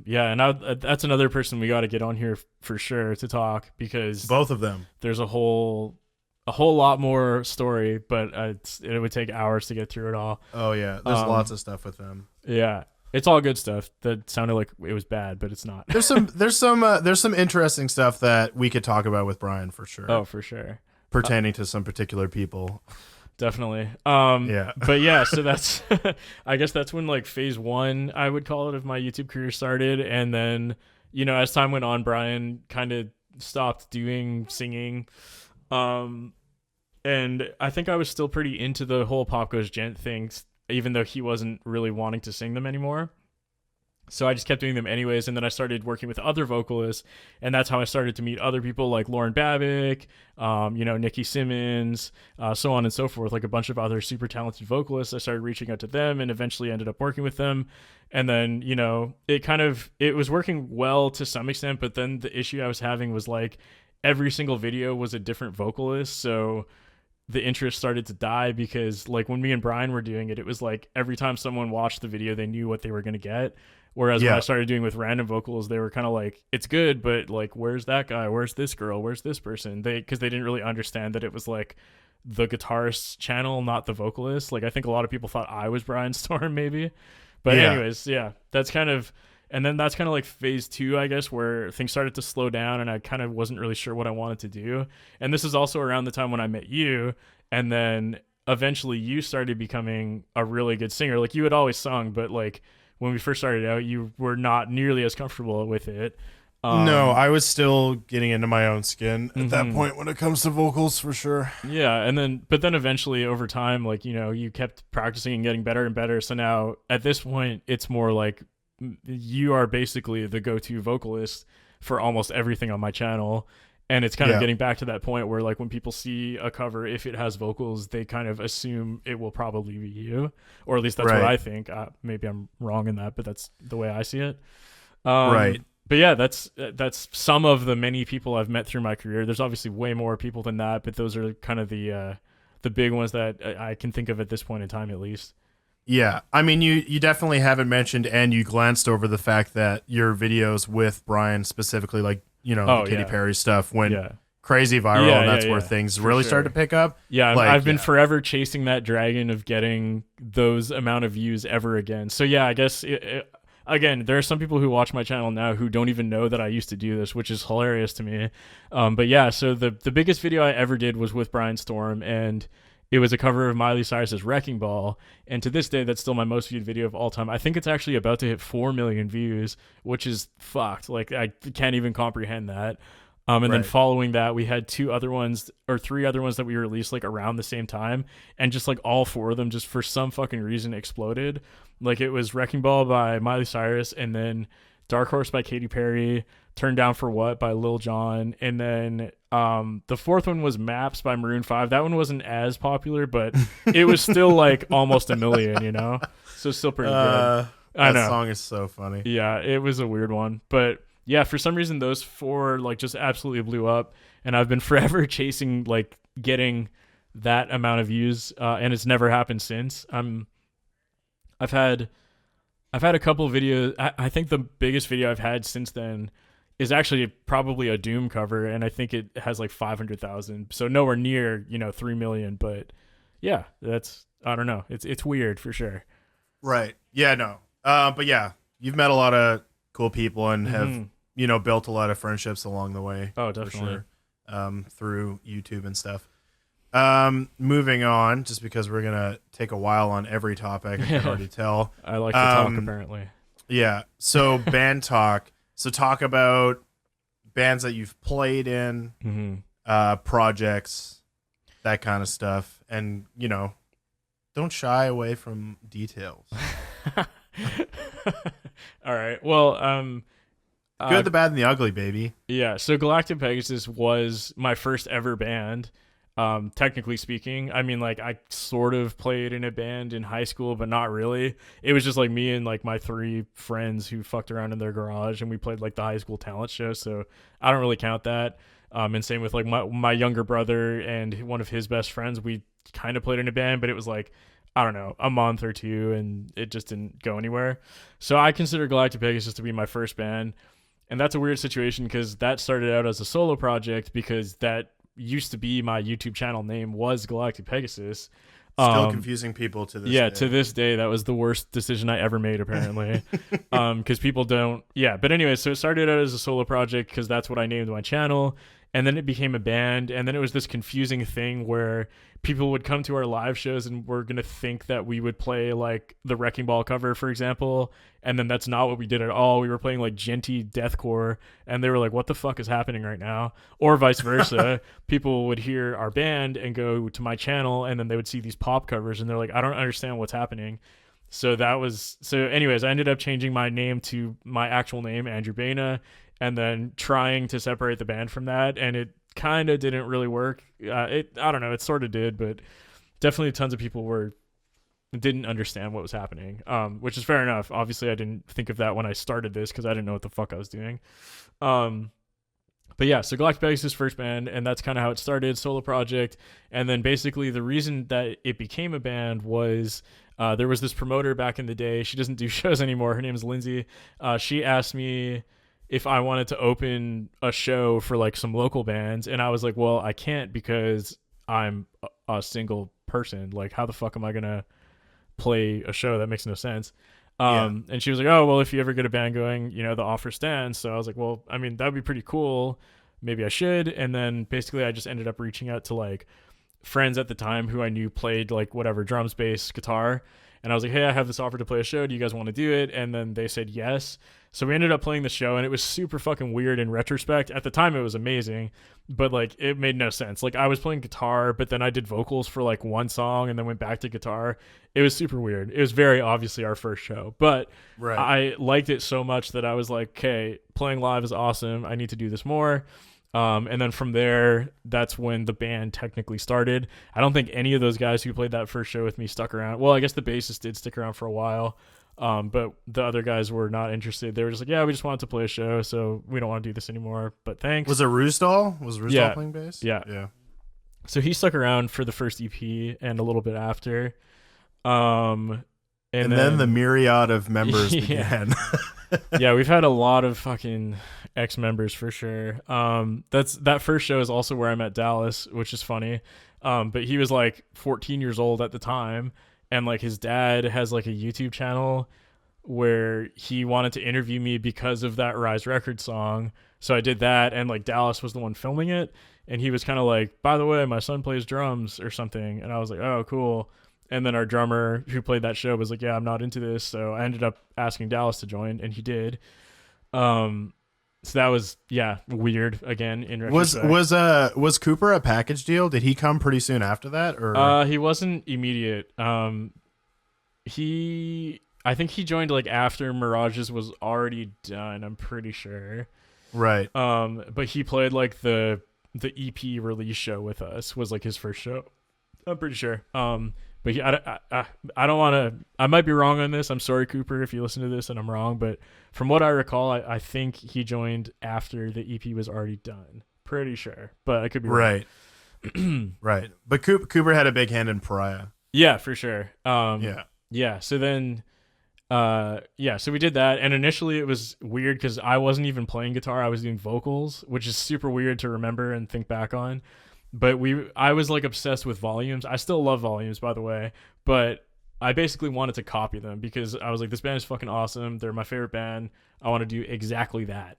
Yeah, and that's another person we got to get on here for sure to talk, because Both of them. there's a whole lot more story, but it would take hours to get through it all. Oh yeah, there's lots of stuff with them. Yeah, it's all good stuff. That sounded like it was bad, but it's not. There's some interesting stuff that we could talk about with Brian for sure. Oh, for sure. Pertaining to some particular people. Definitely. Yeah. But yeah, so that's I guess that's when like phase one, I would call it, of my YouTube career started. And then, as time went on, Brian kind of stopped doing singing. And I think I was still pretty into the whole Pop Goes Gent things, even though he wasn't really wanting to sing them anymore. So I just kept doing them anyways, and then I started working with other vocalists, and that's how I started to meet other people like Lauren Babick, Nikki Simmons, so on and so forth, like a bunch of other super talented vocalists. I started reaching out to them and eventually ended up working with them. And then, it was working well to some extent, but then the issue I was having was like every single video was a different vocalist, so the interest started to die, because like when me and Brian were doing it, it was like every time someone watched the video, they knew what they were going to get. Whereas when I started doing with random vocals, they were kind of like, it's good, but like, where's that guy? Where's this girl? Where's this person? Because they didn't really understand that it was like the guitarist's channel, not the vocalist. Like, I think a lot of people thought I was Brian Storm maybe, but anyways, that's kind of, and then that's kind of like phase two, I guess, where things started to slow down and I kind of wasn't really sure what I wanted to do. And this is also around the time when I met you. And then eventually you started becoming a really good singer. Like, you had always sung, but like when we first started out, you were not nearly as comfortable with it. No, I was still getting into my own skin at that point when it comes to vocals, for sure. Yeah, but then eventually over time, like, you kept practicing and getting better and better. So now at this point, it's more like you are basically the go-to vocalist for almost everything on my channel. And it's kind of getting back to that point where, like, when people see a cover, if it has vocals, they kind of assume it will probably be you, or at least that's what I think. Maybe I'm wrong in that, but that's the way I see it. Right. But yeah, that's some of the many people I've met through my career. There's obviously way more people than that, but those are kind of the big ones that I can think of at this point in time, at least. Yeah, I mean, you definitely haven't mentioned, and you glanced over the fact that your videos with Brian specifically, like, the Katy Perry stuff went crazy viral, and that's where things really started to pick up. Yeah, like, I've been forever chasing that dragon of getting those amount of views ever again. So yeah, I guess again, there are some people who watch my channel now who don't even know that I used to do this, which is hilarious to me. But yeah, so the biggest video I ever did was with Brian Storm, and it was a cover of Miley Cyrus's Wrecking Ball, and to this day, that's still my most viewed video of all time. I think it's actually about to hit 4 million views, which is fucked. Like, I can't even comprehend that. And then following that, we had 3 other ones that we released like around the same time, and just like all 4 of them, just for some fucking reason, exploded. Like, it was Wrecking Ball by Miley Cyrus, and then Dark Horse by Katy Perry, Turned Down for What by Lil Jon, and then the 4th one was Maps by Maroon 5. That one wasn't as popular, but it was still like almost a million, so still pretty good. I know. That song is so funny. Yeah, it was a weird one, but yeah, for some reason those 4 like just absolutely blew up, and I've been forever chasing like getting that amount of views, and it's never happened since. I've had a couple of videos. I think the biggest video I've had since then is actually probably a Doom cover, and I think it has like 500,000. So nowhere near, 3 million, but yeah, I don't know. It's weird for sure. Right. Yeah, no. But yeah, you've met a lot of cool people and have, built a lot of friendships along the way. Oh, definitely. For sure. Through YouTube and stuff. Moving on, just because we're going to take a while on every topic, I can already tell. I like to talk, apparently. Yeah. So band talk. So talk about bands that you've played in, projects, that kind of stuff. And, don't shy away from details. All right. Well, good, the bad, and the ugly, baby. Yeah. So Galactic Pegasus was my first ever band. Technically speaking. I mean, like, I sort of played in a band in high school, but not really. It was just like me and like my 3 friends who fucked around in their garage, and we played like the high school talent show. So I don't really count that. And same with like my younger brother and one of his best friends. We kind of played in a band, but it was like, I don't know, a month or 2, and it just didn't go anywhere. So I consider Galactic Pegasus to be my first band. And that's a weird situation because that started out as a solo project, because that used to be my YouTube channel name was Galactic Pegasus. Still confusing people to this day. To this day, that was the worst decision I ever made, apparently. Because people don't. Yeah, but anyway, so it started out as a solo project because that's what I named my channel. And then it became a band. And then it was this confusing thing where people would come to our live shows and we're going to think that we would play like the Wrecking Ball cover, for example. And then that's not what we did at all. We were playing like genty deathcore, and they were like, what the fuck is happening right now? Or vice versa. People would hear our band and go to my channel, and then they would see these pop covers and they're like, I don't understand what's happening. So anyways, I ended up changing my name to my actual name, Andrew Baena, and then trying to separate the band from that. And it kind of didn't really work. I don't know. It sort of did, but definitely tons of people didn't understand what was happening, which is fair enough. Obviously, I didn't think of that when I started this because I didn't know what the fuck I was doing. But yeah, so Galactic Pegasus first band, and that's kind of how it started, solo project. And then basically the reason that it became a band was there was this promoter back in the day. She doesn't do shows anymore. Her name is Lindsay. She asked me if I wanted to open a show for like some local bands, and I was like, well, I can't because I'm a single person. Like, how the fuck am I gonna play a show? That makes no sense. And she was like, oh, well, if you ever get a band going, the offer stands. So I was like, well, I mean, that'd be pretty cool. Maybe I should. And then basically I just ended up reaching out to like friends at the time who I knew played like whatever, drums, bass, guitar. And I was like, hey, I have this offer to play a show. Do you guys want to do it? And then they said yes. So we ended up playing the show, and it was super fucking weird in retrospect. At the time, it was amazing, but like it made no sense. Like I was playing guitar, but then I did vocals for like one song and then went back to guitar. It was super weird. It was very obviously our first show, but I liked it so much that I was like, okay, playing live is awesome. I need to do this more. And then from there, that's when the band technically started. I don't think any of those guys who played that first show with me stuck around. Well, I guess the bassist did stick around for a while. But the other guys were not interested. They were just like, yeah, we just wanted to play a show, so we don't want to do this anymore, but thanks. Was it Roozdal? Was Roozdal playing bass? Yeah. So he stuck around for the first EP and a little bit after. And then the myriad of members began. Yeah, we've had a lot of fucking ex-members for sure. That first show is also where I met Dallas, which is funny. But he was like 14 years old at the time, and like his dad has like a YouTube channel where he wanted to interview me because of that Rise Records song. So I did that, and like Dallas was the one filming it, and he was kind of like, by the way, my son plays drums or something. And I was like, oh, cool. And then our drummer who played that show was like, yeah, I'm not into this. So I ended up asking Dallas to join, and he did. So that was, weird again in retrospect. Was Cooper a package deal? Did he come pretty soon after that, or he wasn't immediate. I think he joined like after Mirages was already done, I'm pretty sure. Right. But he played like the EP release show with us, was like his first show. I'm pretty sure. But I don't want to. I might be wrong on this. I'm sorry, Cooper, if you listen to this and I'm wrong. But from what I recall, I think he joined after the EP was already done. Pretty sure, but I could be wrong. Right. Right. But Cooper had a big hand in Pariah. Yeah, for sure. Yeah. So then, so we did that, and initially it was weird because I wasn't even playing guitar. I was doing vocals, which is super weird to remember and think back on. But I was like obsessed with Volumes. I still love Volumes, by the way, but I basically wanted to copy them because I was like, this band is fucking awesome. They're my favorite band. I want to do exactly that.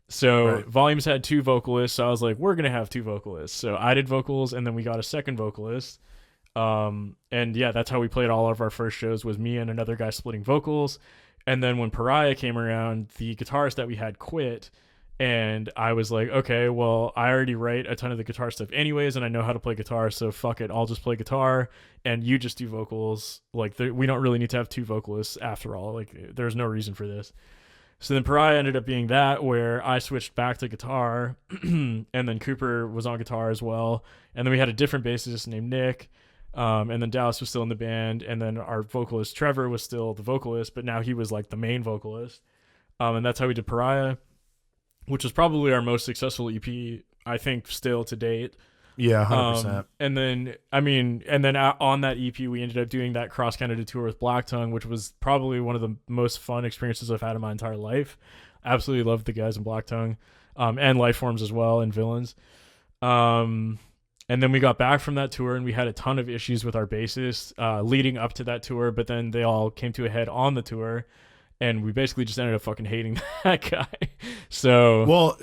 So Volumes had 2 vocalists. So I was like, we're going to have 2 vocalists. So I did vocals, and then we got a second vocalist. And yeah, that's how we played all of our first shows, was me and another guy splitting vocals. And then when Pariah came around, the guitarist that we had quit. And I was like, okay, well, I already write a ton of the guitar stuff anyways, and I know how to play guitar, so fuck it, I'll just play guitar, and you just do vocals. Like, we don't really need to have 2 vocalists after all. Like, there's no reason for this. So then Pariah ended up being that, where I switched back to guitar, and then Cooper was on guitar as well. And then we had a different bassist named Nick, and then Dallas was still in the band, and then our vocalist Trevor was still the vocalist, but now he was like the main vocalist. And that's how we did Pariah, which was probably our most successful EP, I think, still to date. Yeah, 100%. And then, I mean, and then on that EP, we ended up doing that cross Canada tour with Black Tongue, which was probably one of the most fun experiences I've had in my entire life. Absolutely loved the guys in Black Tongue, and Lifeforms as well, and Villains. And then we got back from that tour, and we had a ton of issues with our bassist leading up to that tour, but then they all came to a head on the tour. And we basically just ended up fucking hating that guy. So, well,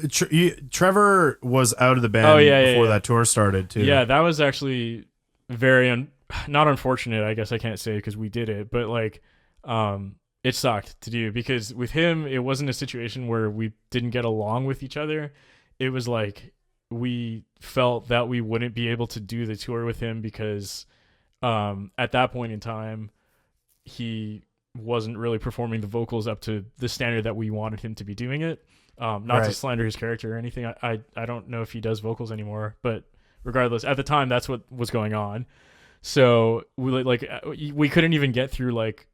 Trevor was out of the band before that tour started too. Yeah, that was actually very not unfortunate. I guess I can't say because we did it, but like, it sucked to do because with him, it wasn't a situation where we didn't get along with each other. It was like we felt that we wouldn't be able to do the tour with him because, at that point in time, he wasn't really performing the vocals up to the standard that we wanted him to be doing it. Not to slander his character or anything. I don't know if he does vocals anymore, but regardless, at the time, that's what was going on. So we couldn't even get through like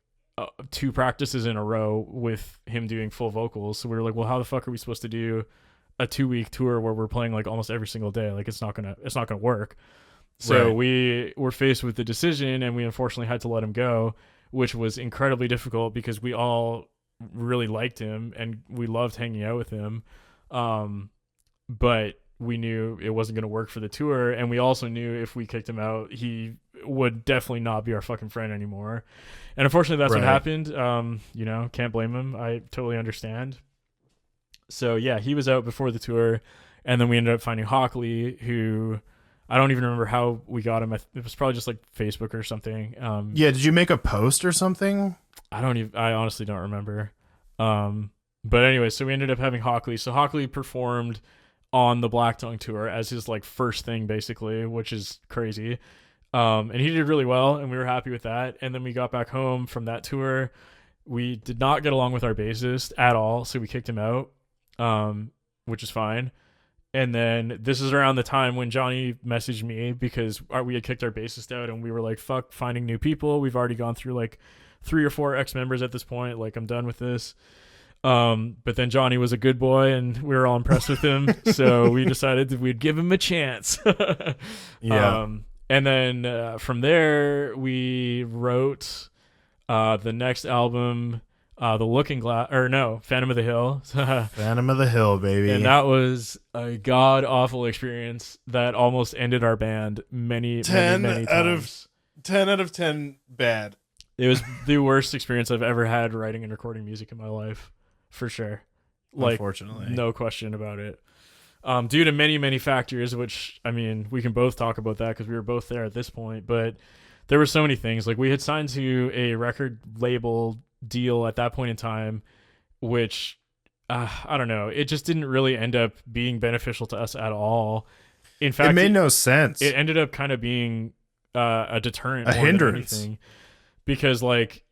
2 practices in a row with him doing full vocals. So we were like, well, how the fuck are we supposed to do a 2-week tour where we're playing like almost every single day? Like it's not gonna work. So we were faced with the decision, and we unfortunately had to let him go, which was incredibly difficult because we all really liked him and we loved hanging out with him. But we knew it wasn't going to work for the tour. And we also knew if we kicked him out, he would definitely not be our fucking friend anymore. And unfortunately, that's what happened. Can't blame him. I totally understand. So yeah, he was out before the tour. And then we ended up finding Hockley, who I don't even remember how we got him. It was probably just like Facebook or something. Yeah, did you make a post or something? I honestly don't remember. But anyway, so we ended up having Hockley. So Hockley performed on the Black Tongue tour as his like first thing, basically, which is crazy. And he did really well, and we were happy with that. And then we got back home from that tour. We did not get along with our bassist at all, so we kicked him out, which is fine. And then this is around the time when Johnny messaged me because we had kicked our bassist out, and we were like, fuck finding new people. We've already gone through like 3 or 4 ex-members at this point. Like, I'm done with this. But then Johnny was a good boy, and we were all impressed with him. So we decided that we'd give him a chance. Yeah. And then from there, we wrote the next album, The Looking Glass, Phantom of the Hill. Phantom of the Hill, baby. And that was a god awful experience that almost ended our band many times. 10 out of 10 bad. It was the worst experience I've ever had writing and recording music in my life, for sure. Like, unfortunately, no question about it. Due to many, many factors, which, I mean, we can both talk about that because we were both there at this point, but there were so many things. Like, we had signed to a record label deal at that point in time, which, I don't know, it just didn't really end up being beneficial to us at all. In fact, it made no sense. It ended up kind of being a deterrent, a hindrance. Because, like,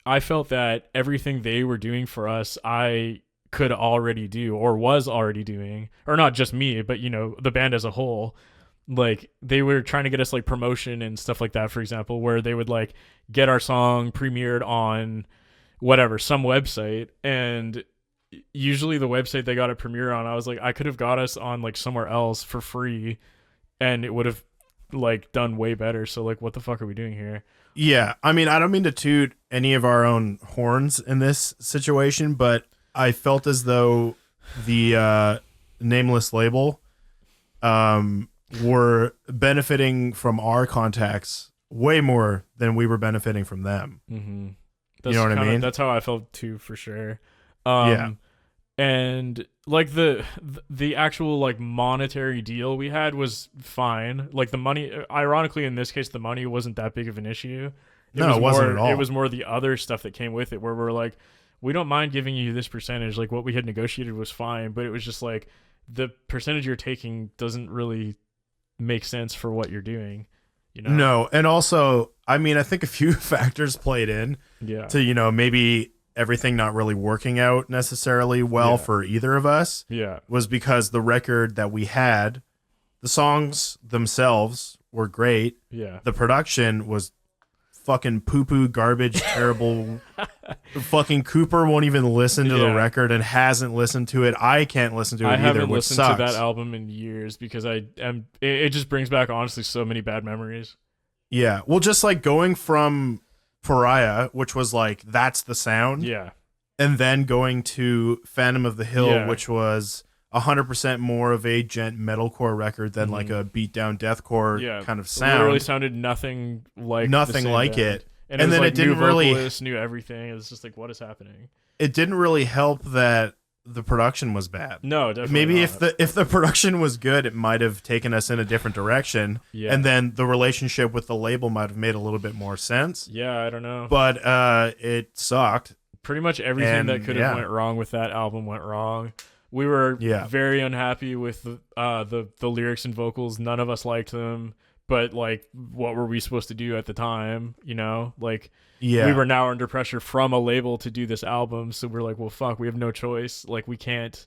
I felt that everything they were doing for us, I could already do or was already doing, or not just me, but, you know, the band as a whole. Like, they were trying to get us like promotion and stuff like that, for example, where they would like get our song premiered on whatever, some website. And usually the website they got it premiered on, I was like, I could have got us on like somewhere else for free and it would have like done way better. So like, what the fuck are we doing here? Yeah, I mean, I don't mean to toot any of our own horns in this situation, but I felt as though the nameless label were benefiting from our contacts way more than we were benefiting from them. Mm-hmm. You know what I mean? That's how I felt too, for sure. Yeah. And like the actual like monetary deal we had was fine. Like the money, ironically in this case, the money wasn't that big of an issue. It wasn't at all. It was more the other stuff that came with it, where we're like, we don't mind giving you this percentage. Like what we had negotiated was fine, but it was just like the percentage you're taking doesn't really make sense for what you're doing. You know? No, and also, I mean, I think a few factors played in to, you know, maybe everything not really working out necessarily well Yeah. for either of us Yeah. was because the record that we had, the songs themselves were great. Yeah. The production was fucking poo-poo garbage, terrible. Fucking Cooper won't even listen to the Yeah. record and hasn't listened to it. I can't listen to it I either, haven't which listened sucks. to that album in years because it just brings back honestly so many bad memories. Yeah. Well, just like going from Pariah, which was like, that's the sound. Yeah. And then going to Phantom of the Hill, Yeah. which was 100% more of a gent metalcore record than like a beatdown deathcore Yeah. kind of It literally sound. sounded nothing like Nothing the same like band. it. And, And it was then like it didn't new really- vocalists, new everything. It was just like, what is happening? It didn't really help that the production was bad. No, definitely Maybe not. if the production was good, it might have taken us in a different direction. Yeah. And then the relationship with the label might have made a little bit more sense. Yeah, I don't know. But it sucked. Pretty much everything And, that could have yeah. went wrong with that album went wrong. We were Yeah. very unhappy with the lyrics and vocals. None of us liked them. But like, what were we supposed to do at the time? You know, like Yeah. we were now under pressure from a label to do this album. So we're like, well, fuck, we have no choice. Like we can't.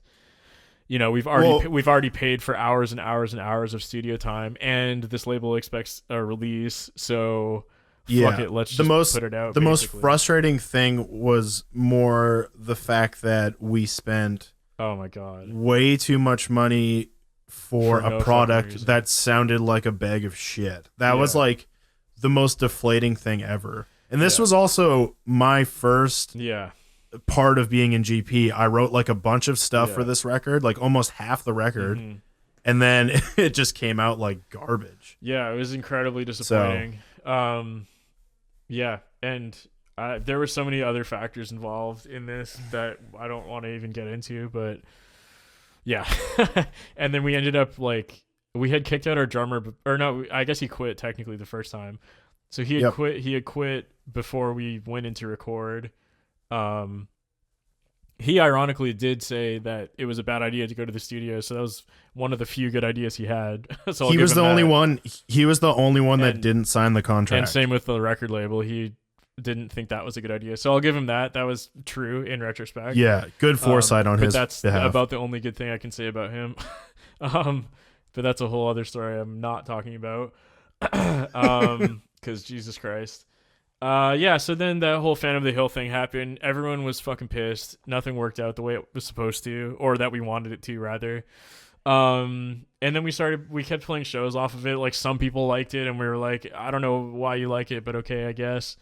You know, we've already paid for hours and hours and hours of studio time, and this label expects a release. So fuck it, let's just put it out. The most basically. frustrating thing was more the fact that we spent Oh my god. way too much money for For no a fucking product reason. that sounded like a bag of shit. That was Yeah. like the most deflating thing ever. And this Yeah. was also my first Yeah. part of being in GP. I wrote like a bunch of stuff Yeah. for this record, like almost half the record, Mhm. and then it just came out like garbage. Yeah, it was incredibly disappointing. Yeah, and there were so many other factors involved in this that I don't want to even get into, but yeah. And then we ended up like we had kicked out our drummer, or no, I guess he quit technically the first time. So he had Yep. quit. He had quit before we went into record. He ironically did say that it was a bad idea to go to the studio, so that was one of the few good ideas he had. So I'll He give was him the only that. one. He was the only one that And- didn't sign the contract. And same with the record label. He didn't think that was a good idea. So I'll give him that. That was true in retrospect. Yeah, good foresight on but his that's behalf. about the only good thing I can say about him. But that's a whole other story I'm not talking about. Because Jesus Christ. Yeah, so then that whole Phantom of the Hill thing happened. Everyone was fucking pissed. Nothing worked out the way it was supposed to, or that we wanted it to, rather. And then we kept playing shows off of it. Like, some people liked it, and we were like, I don't know why you like it, but okay, I guess.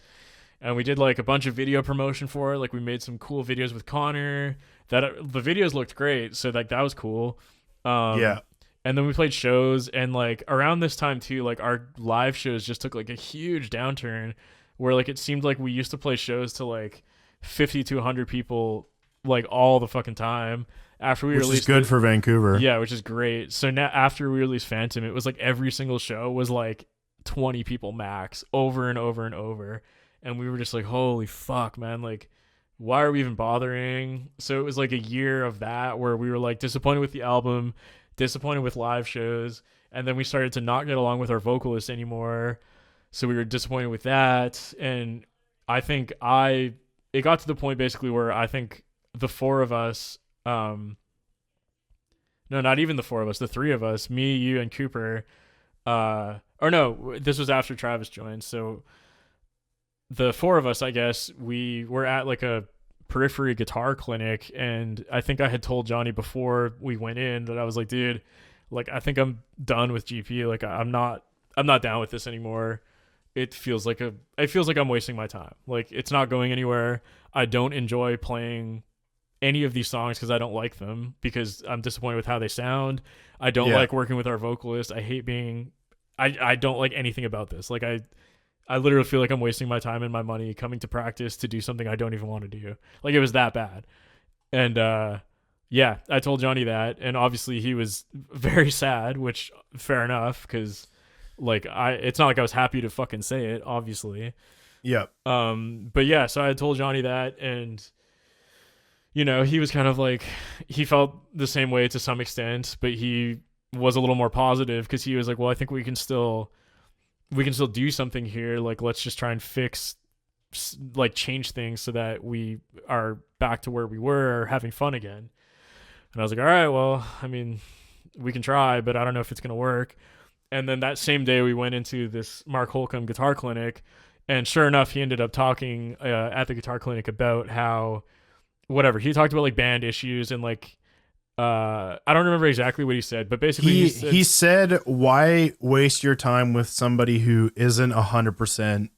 And we did like a bunch of video promotion for it. Like, we made some cool videos with Connor. The videos looked great, so like that was cool. Yeah. And then we played shows, and like around this time too, like our live shows just took like a huge downturn, where like it seemed like we used to play shows to like 50 to 100 people like all the fucking time. After we Which released is good for Vancouver. yeah, which is great. So now after we released Phantom, it was like every single show was like 20 people max, over and over and over. And we were just like, holy fuck, man, like why are we even bothering? So it was like a year of that where we were like disappointed with the album, disappointed with live shows, and then we started to not get along with our vocalist anymore. So we were disappointed with that. And I think it got to the point basically where I think the four of us, no, not even the four of us, the three of us, me, you, and Cooper, or no, this was after Travis joined. So the four of us, I guess, we were at like a periphery guitar clinic, and I think I had told Johnny before we went in that I was like, dude, like I think I'm done with GP. Like I'm not down with this anymore. It feels like I'm wasting my time. Like it's not going anywhere. I don't enjoy playing any of these songs because I don't like them, because I'm disappointed with how they sound. I don't like working with our vocalist. I hate being I don't like anything about this. Like I literally feel like I'm wasting my time and my money coming to practice to do something I don't even want to do. Like it was that bad. And yeah, I told Johnny that, and obviously he was very sad, which fair enough, because like it's not like I was happy to fucking say it, obviously. Yep. But yeah, so I told Johnny that, and you know, he was kind of like, he felt the same way to some extent, but he was a little more positive because he was like, well, I think we can still do something here. Like, let's just try and fix like change things so that we are back to where we were having fun again. And I was like, all right, well, I mean, we can try, but I don't know if it's going to work. And then that same day we went into this Mark Holcomb guitar clinic, and sure enough, he ended up talking at the guitar clinic about how whatever he talked about, like band issues and like I don't remember exactly what he said, but basically he said why waste your time with somebody who isn't 100%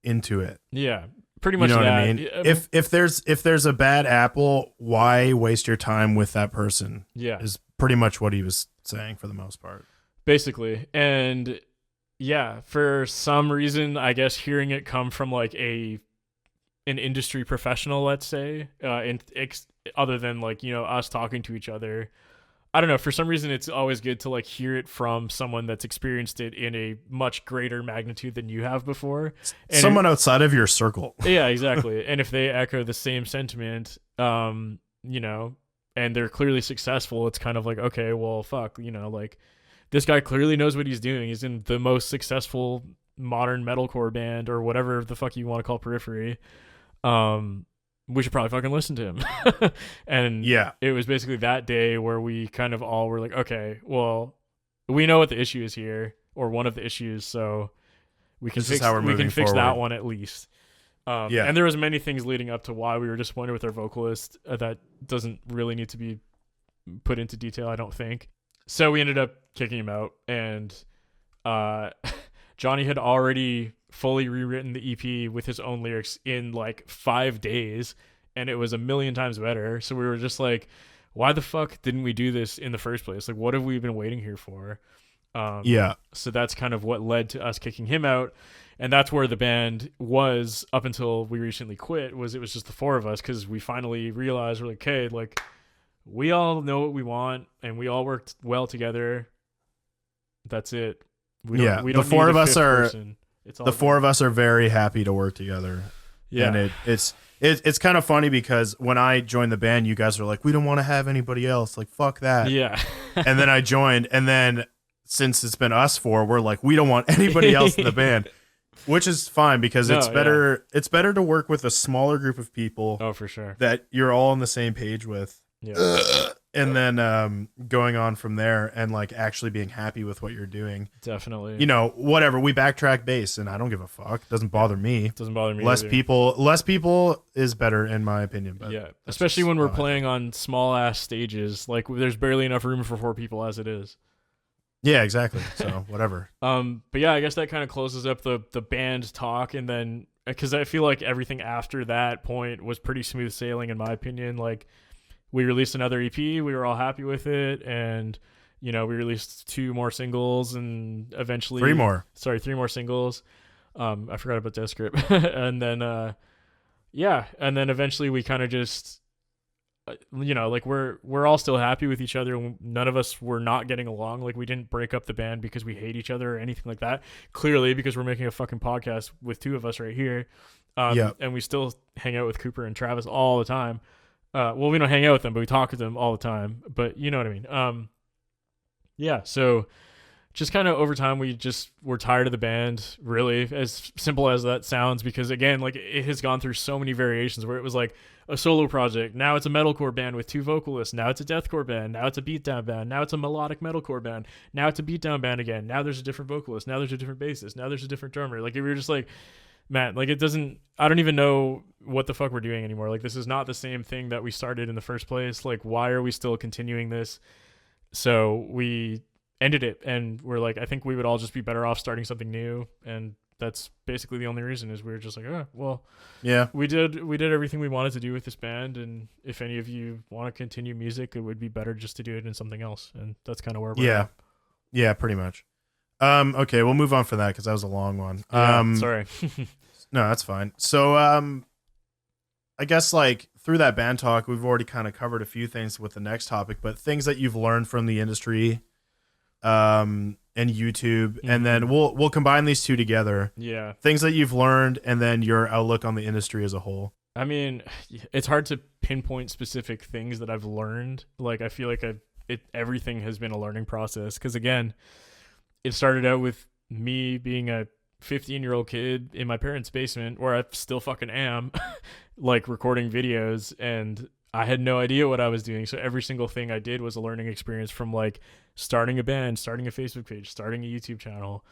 into it. Yeah, pretty much. You know that. what I mean? If there's a bad apple, why waste your time with that person? Yeah, is pretty much what he was saying for the most part. Basically. And yeah, for some reason, I guess hearing it come from like an industry professional, let's say, other than like, you know, us talking to each other, I don't know, for some reason it's always good to like hear it from someone that's experienced it in a much greater magnitude than you have before. And someone outside of your circle. Yeah, exactly. And if they echo the same sentiment, you know, and they're clearly successful, it's kind of like, okay, well, fuck, you know, like this guy clearly knows what he's doing. He's in the most successful modern metalcore band or whatever the fuck you want to call Periphery. We should probably fucking listen to him. And yeah, it was basically that day where we kind of all were like, okay, well, we know what the issue is here, or one of the issues, so we can fix that one at least. Yeah. And there was many things leading up to why we were disappointed with our vocalist that doesn't really need to be put into detail, I don't think. So we ended up kicking him out, and Johnny had already fully rewritten the EP with his own lyrics in like 5 days, and it was a million times better. So we were just like, why the fuck didn't we do this in the first place? Like, what have we been waiting here for? Yeah. So that's kind of what led to us kicking him out. And that's where the band was up until we recently quit, it was just the four of us, because we finally realized we're like, okay, like we all know what we want and we all worked well together. That's it. We don't the four of us are person. The four of us are very happy to work together. Yeah. And it's kind of funny because when I joined the band, you guys were like, we don't want to have anybody else. Like, fuck that. Yeah. And then I joined, and then since it's been us four, we're like, we don't want anybody else in the band, which is fine because it's better. Yeah. It's better to work with a smaller group of people. Oh, for sure. That you're all on the same page with. Yeah. And then going on from there and like actually being happy with what you're doing. Definitely. You know, whatever. We backtrack bass and I don't give a fuck. It doesn't bother me. It doesn't bother me. Less people is better in my opinion. But yeah. Especially when we're playing on small ass stages. Like there's barely enough room for 4 people as it is. Yeah, exactly. So whatever. But yeah, I guess that kind of closes up the band talk, and then because I feel like everything after that point was pretty smooth sailing in my opinion. Like we released another EP, we were all happy with it, and you know, we released 2 more singles and eventually 3 more singles. I forgot about Death Script. And then and then eventually we kind of just you know, like we're all still happy with each other. None of us were not getting along. Like we didn't break up the band because we hate each other or anything like that. Clearly, because we're making a fucking podcast with 2 of us right here. And we still hang out with Cooper and Travis all the time. Well, we don't hang out with them, but we talk to them all the time. But you know what I mean. Yeah. So just kind of over time, we just were tired of the band, really, as simple as that sounds, because again, like it has gone through so many variations where it was like a solo project. Now it's a metalcore band with 2 vocalists. Now it's a deathcore band. Now it's a beatdown band. Now it's a melodic metalcore band. Now it's a beatdown band again. Now there's a different vocalist. Now there's a different bassist. Now there's a different drummer. Like we were just like, man, like I don't even know what the fuck we're doing anymore. Like this is not the same thing that we started in the first place. Like why are we still continuing this? So we ended it, and we're like, I think we would all just be better off starting something new, and that's basically the only reason. Is we were just like, oh well, yeah, we did everything we wanted to do with this band, and if any of you want to continue music, it would be better just to do it in something else, and that's kind of where we're at. Yeah, pretty much. Okay, we'll move on for that because that was a long one. Sorry. No, that's fine. So I guess like through that band talk, we've already kind of covered a few things with the next topic, but things that you've learned from the industry and YouTube, and then we'll combine these 2 together. Yeah. Things that you've learned and then your outlook on the industry as a whole. I mean, it's hard to pinpoint specific things that I've learned. Like I feel like everything has been a learning process, because again, it started out with me being a 15-year-old kid in my parents' basement, where I still fucking am, like recording videos, and I had no idea what I was doing. So every single thing I did was a learning experience, from like starting a band, starting a Facebook page, starting a YouTube channel,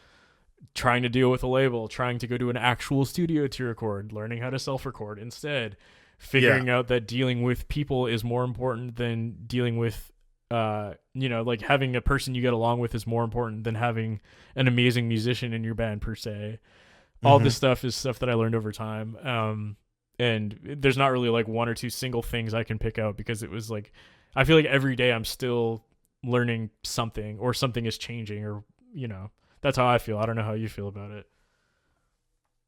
trying to deal with a label, trying to go to an actual studio to record, learning how to self-record instead, Yeah. figuring out that dealing with people is more important than dealing with like having a person you get along with is more important than having an amazing musician in your band per se. All Hmm. this stuff is stuff that I learned over time. And there's not really like one or two single things I can pick out, because it was like, I feel like every day I'm still learning something, or something is changing, or, that's how I feel. I don't know how you feel about it.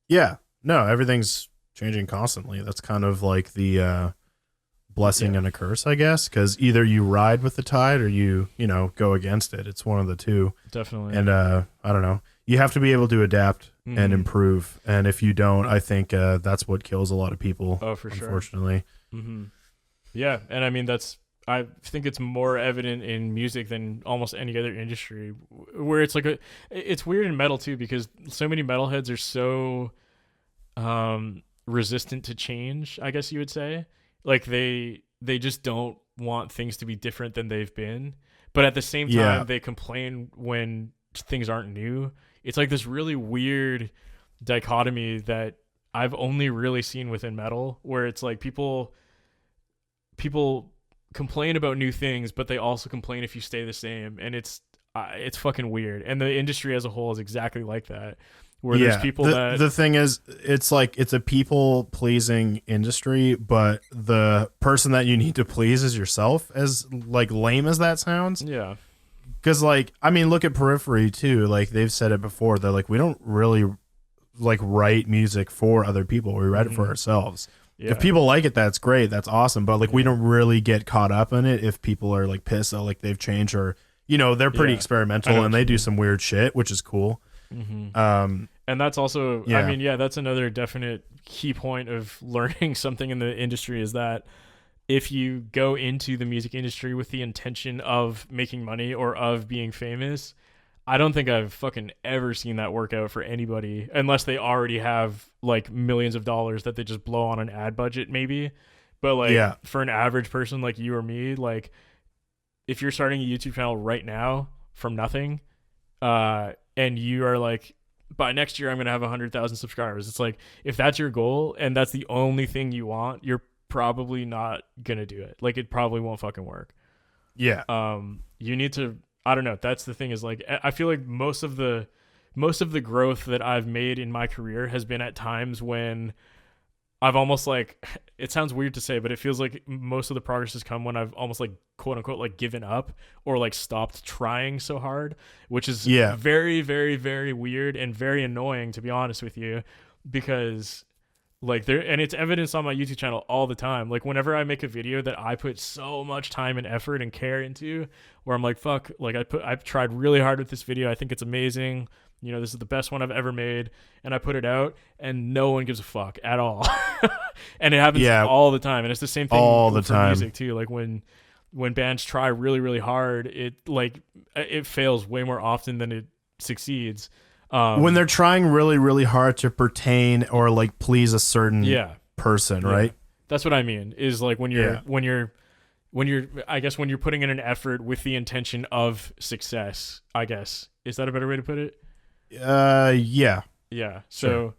Yeah. No, everything's changing constantly. That's kind of like the blessing Yeah, and a curse, I guess, because either you ride with the tide or go against it. It's one of the two. definitely. And I don't know. You have to be able to adapt and Mm-hmm. improve. And if you don't, I think that's what kills a lot of people, Oh, for sure. unfortunately. Mm-hmm. Yeah, and I mean I think it's more evident in music than almost any other industry, where it's like it's weird in metal too, because so many metalheads are so resistant to change, I guess you would say. Like they just don't want things to be different than they've been, but at the same Yeah. time they complain when things aren't new. It's like this really weird dichotomy that I've only really seen within metal, where it's like people complain about new things, but they also complain if you stay the same, and it's fucking weird. And the industry as a whole is exactly like that, where there's Yeah. people The that the thing is, it's like it's a people pleasing industry, but the person that you need to please is yourself, as like lame as that sounds. yeah, Because like, I mean, look at Periphery too. Like they've said it before. They're like, we don't really like write music for other people. We write it for Mhm. ourselves. If yeah, people like it, that's great. That's awesome. But like, we Yeah. don't really get caught up in it if people are like pissed that like they've changed, or they're pretty Yeah. I know experimental what and they you do mean. some weird shit, which is cool. Mm-hmm. Um, And that's also, I yeah, mean, yeah, that's another definite key point of learning something in the industry, is that if you go into the music industry with the intention of making money or of being famous, I don't think I've fucking ever seen that work out for anybody, unless they already have like millions of dollars that they just blow on an ad budget, maybe. But like yeah, for an average person like you or me, like if you're starting a YouTube channel right now from nothing, and you are like, by next year I'm gonna have 100,000 subscribers. It's like, if that's your goal and that's the only thing you want, you're probably not gonna do it. Like it probably won't fucking work. yeah, You need to, I don't know, that's the thing, is like I feel like most of the growth that I've made in my career has been at times when I've almost like, it sounds weird to say, but it feels like most of the progress has come when I've almost like quote unquote like given up, or like stopped trying so hard, which is yeah, very, very, very weird and very annoying, to be honest with you, because like there, and it's evidence on my YouTube channel all the time. Like whenever I make a video that I put so much time and effort and care into, where I'm like, fuck, like I've tried really hard with this video. I think it's amazing. This is the best one I've ever made, and I put it out, and no one gives a fuck at all. And it happens yeah, all the time, and it's the same all thing the for time. music too. Like when bands try really, really hard, it fails way more often than it succeeds. When they're trying really, really hard to pertain or like please a certain Yeah, person, yeah, right? that's what I mean. Is like Yeah. when you're I guess when you're putting in an effort with the intention of success. I guess, is that a better way to put it? Yeah, Yeah. So sure.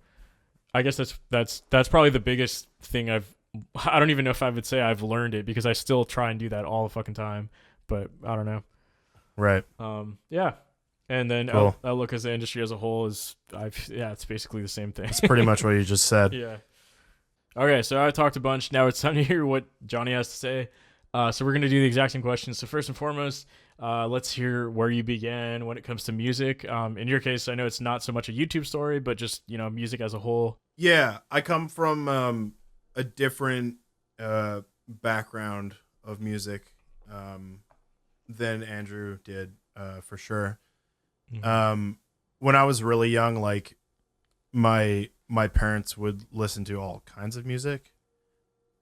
I guess that's probably the biggest thing I don't even know if I would say I've learned it, because I still try and do that all the fucking time. But I don't know. Right. Yeah. And then Cool. outlook as the industry as a whole yeah, it's basically the same thing. That's pretty much what you just said. Yeah. Okay, so I talked a bunch. Now it's time to hear what Johnny has to say. So we're gonna do the exact same questions. So first and foremost, let's hear where you began when it comes to music. In your case, I know it's not so much a YouTube story, but just music as a whole. Yeah, I come from a different background of music than Andrew did, for sure. Mhm. When I was really young, like my parents would listen to all kinds of music.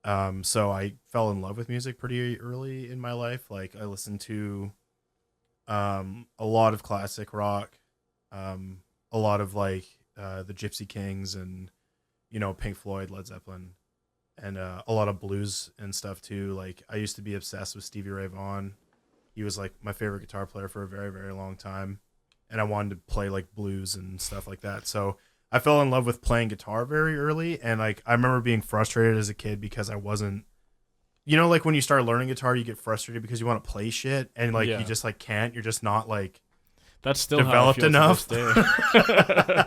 So I fell in love with music pretty early in my life. Like I listened to a lot of classic rock, a lot of like the Gypsy Kings and Pink Floyd, Led Zeppelin, and a lot of blues and stuff too. Like I used to be obsessed with Stevie Ray Vaughan. He was like my favorite guitar player for a very, very long time, and I wanted to play like blues and stuff like that. So I fell in love with playing guitar very early, and like I remember being frustrated as a kid because I wasn't, like when you start learning guitar, you get frustrated because you want to play shit and like you just like can't. You're just not like that's still developed how I feel enough. To this day.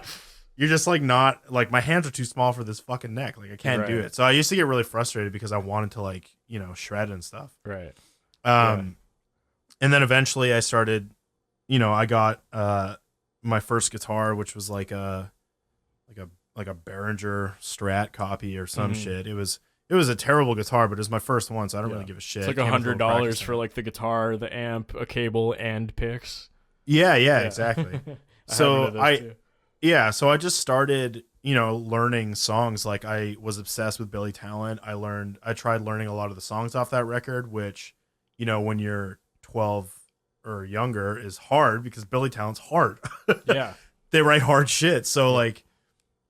You're just like not like my hands are too small for this fucking neck. Like I can't do it. So I used to get really frustrated because I wanted to like shred and stuff. Right. And then eventually I started, I got my first guitar, which was like a Behringer Strat copy or some shit. It was a terrible guitar, but it was my first one, so I don't really give a shit. It's like $100 for like the guitar, the amp, a cable, and picks. Yeah, exactly. So so I just started, learning songs. Like I was obsessed with Billy Talent. I tried learning a lot of the songs off that record, which, when you're 12 or younger is hard because Billy Talent's hard. Yeah. They write hard shit. So like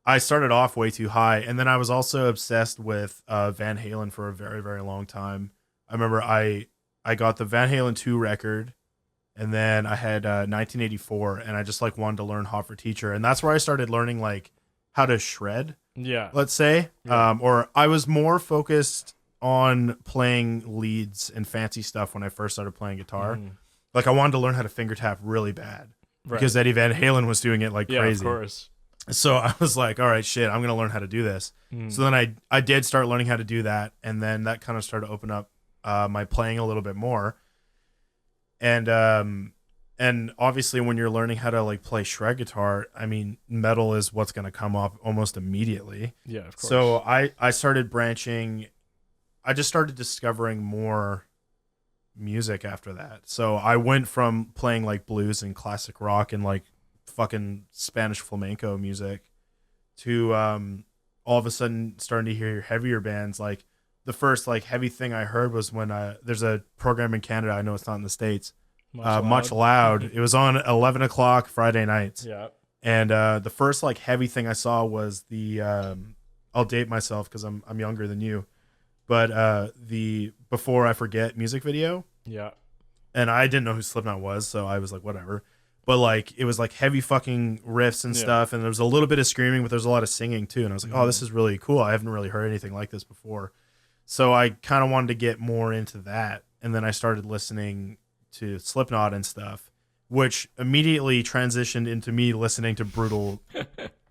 I started off way too high. And then I was also obsessed with Van Halen for a very, very long time. I remember I got the Van Halen 2 record, and then I had 1984, and I just like wanted to learn Hot for Teacher. And that's where I started learning like how to shred. Yeah. Let's say. Yeah. Or I was more focused on playing leads and fancy stuff when I first started playing guitar. Like I wanted to learn how to finger tap really bad because Eddie Van Halen was doing it like crazy. Of course. So I was like, all right, shit, I'm going to learn how to do this. So then I did start learning how to do that. And then that kind of started to open up my playing a little bit more. And obviously when you're learning how to like play shred guitar, I mean, metal is what's going to come up almost immediately. Yeah, of course. So I started branching. I just started discovering more music after that. So I went from playing like blues and classic rock and like fucking Spanish flamenco music to all of a sudden starting to hear heavier bands. Like the first like heavy thing I heard was when there's a program in Canada, I know it's not in the States, Much Loud. It was on 11 o'clock Friday nights. Yeah. And the first like heavy thing I saw was the I'll date myself because I'm younger than you, but the Before I Forget music video. Yeah. And I didn't know who Slipknot was, so I was like, whatever. But like it was like heavy fucking riffs and stuff, and there was a little bit of screaming, but there's a lot of singing too. And I was like, oh, this is really cool. I haven't really heard anything like this before. So I kind of wanted to get more into that. And then I started listening to Slipknot and stuff, which immediately transitioned into me listening to brutal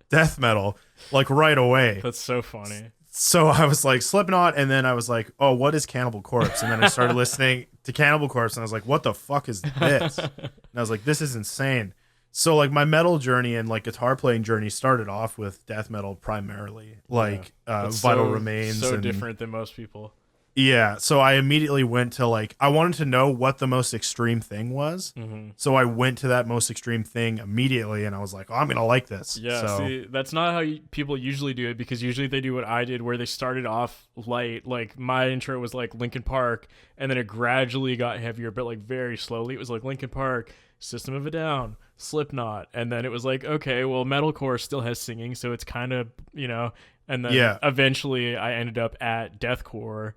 death metal, like right away. That's so funny. So I was like Slipknot, and then I was like, oh, what is Cannibal Corpse? And then I started listening to Cannibal Corpse, and I was like, what the fuck is this? And I was like, this is insane. So like my metal journey and like guitar playing journey started off with death metal primarily, like Vital Remains. So different than most people. Yeah, so I immediately went to like, I wanted to know what the most extreme thing was. So I went to that most extreme thing immediately, and I was like, oh, I'm going to like this. Yeah, so, see, that's not how people usually do it, because usually they do what I did, where they started off light. Like my intro was like Linkin Park, and then it gradually got heavier, but like very slowly. It was like Linkin Park, System of a Down, Slipknot, and then it was like, okay, well, metalcore still has singing, so it's kind of, and then eventually I ended up at deathcore.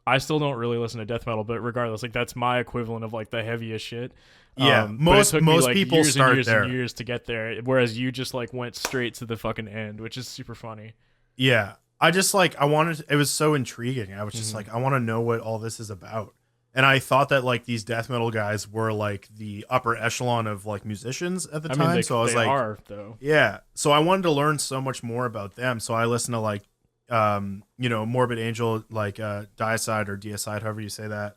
I still don't really listen to death metal, but regardless, like that's my equivalent of like the heaviest shit. Most people years start and years there. and years to get there, whereas you just like went straight to the fucking end, which is super funny. Yeah, I just like it was so intriguing. I was just like, I want to know what all this is about. And I thought that like these death metal guys were like the upper echelon of like musicians at the time. So I was like, are, though. Yeah. So I wanted to learn so much more about them. So I listened to like Morbid Angel, like Deicide or Deicide, however you say that,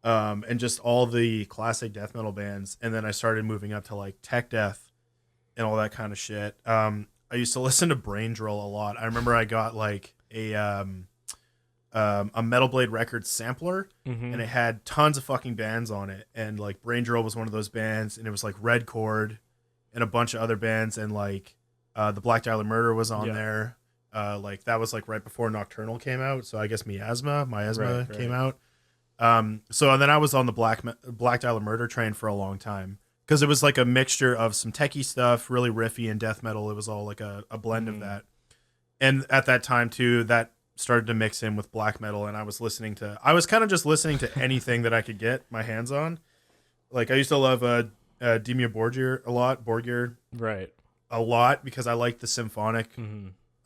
and just all the classic death metal bands. And then I started moving up to like tech death and all that kind of shit. I used to listen to Brain Drill a lot. I remember I got like a Metal Blade Records sampler, and it had tons of fucking bands on it. And like Brain Drill was one of those bands, and it was like Red Chord and a bunch of other bands, and like the Black Dahlia Murder was on there. Like that was like right before Nocturnal came out, so I guess Miasma came out. So then I was on the Black Dahlia Murder train for a long time. because it was like a mixture of some techie stuff, really riffy, and death metal. It was all like a blend of that. And at that time too, that started to mix in with black metal, and I was kind of just listening to anything that I could get my hands on. Like I used to love Dimmu Borgir Right. a lot because I liked the symphonic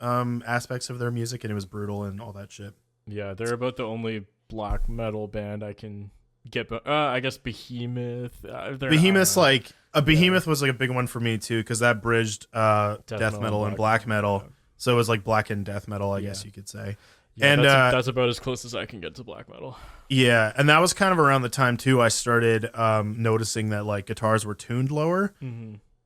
aspects of their music, and it was brutal and all that shit. Yeah, they're about the only black metal band I can get. I guess Behemoth. Behemoth's Behemoth was like a big one for me too, because that bridged death metal and black metal. Yeah. So it was like black and death metal, I guess you could say. Yeah, and that's about as close as I can get to black metal. Yeah, and that was kind of around the time too I started noticing that like guitars were tuned lower.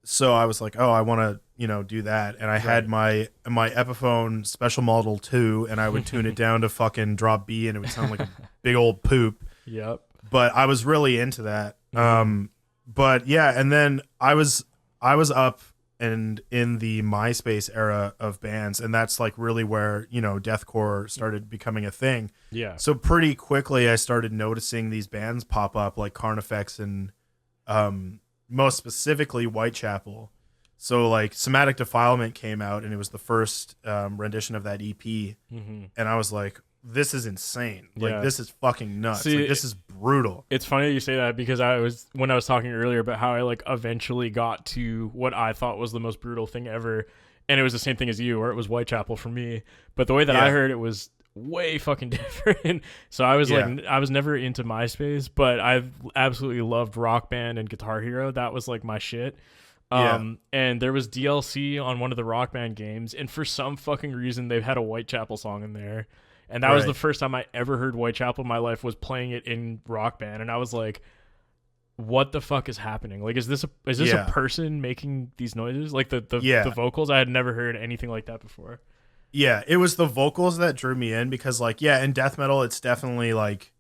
So I was like, oh, I want to, do that. And I had my Epiphone Special Model 2, and I would tune it down to fucking drop B, and it would sound like a big old poop. Yep. But I was really into that. But yeah, and then I was up and in the MySpace era of bands, and that's like really where, deathcore started becoming a thing. Yeah. So pretty quickly I started noticing these bands pop up like Carnifex and most specifically Whitechapel. So like Somatic Defilement came out, and it was the first rendition of that EP. And I was like, this is insane. Like this is fucking nuts. See, like, this is brutal. It's funny that you say that, because when I was talking earlier about how I like eventually got to what I thought was the most brutal thing ever, and it was the same thing as you, or it was Whitechapel for me. But the way that I heard it was way fucking different. So I was like, I was never into MySpace, but I've absolutely loved Rock Band and Guitar Hero. That was like my shit. And there was DLC on one of the Rock Band games, and for some fucking reason they've had a Whitechapel song in there. And that was the first time I ever heard Whitechapel in my life, was playing it in Rock Band. And I was like, what the fuck is happening? Like, is this a person making these noises? Like the vocals? I had never heard anything like that before. Yeah, it was the vocals that drew me in, because like, in death metal, it's definitely like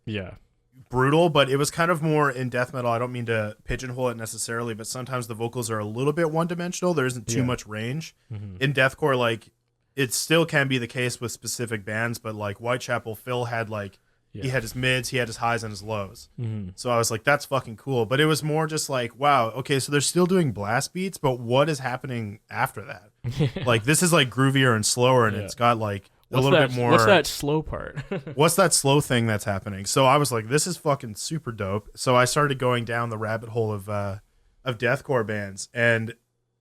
brutal, but it was kind of more in death metal. I don't mean to pigeonhole it necessarily, but sometimes the vocals are a little bit one-dimensional. There isn't too much range. In deathcore, like, it still can be the case with specific bands, but like Whitechapel, Phil had like, he had his mids, he had his highs and his lows. So I was like, that's fucking cool. But it was more just like, wow, okay, so they're still doing blast beats, but what is happening after that? Like, this is like groovier and slower, and it's got like a little bit more. What's that slow part? What's that slow thing that's happening? So I was like, this is fucking super dope. So I started going down the rabbit hole of deathcore bands, and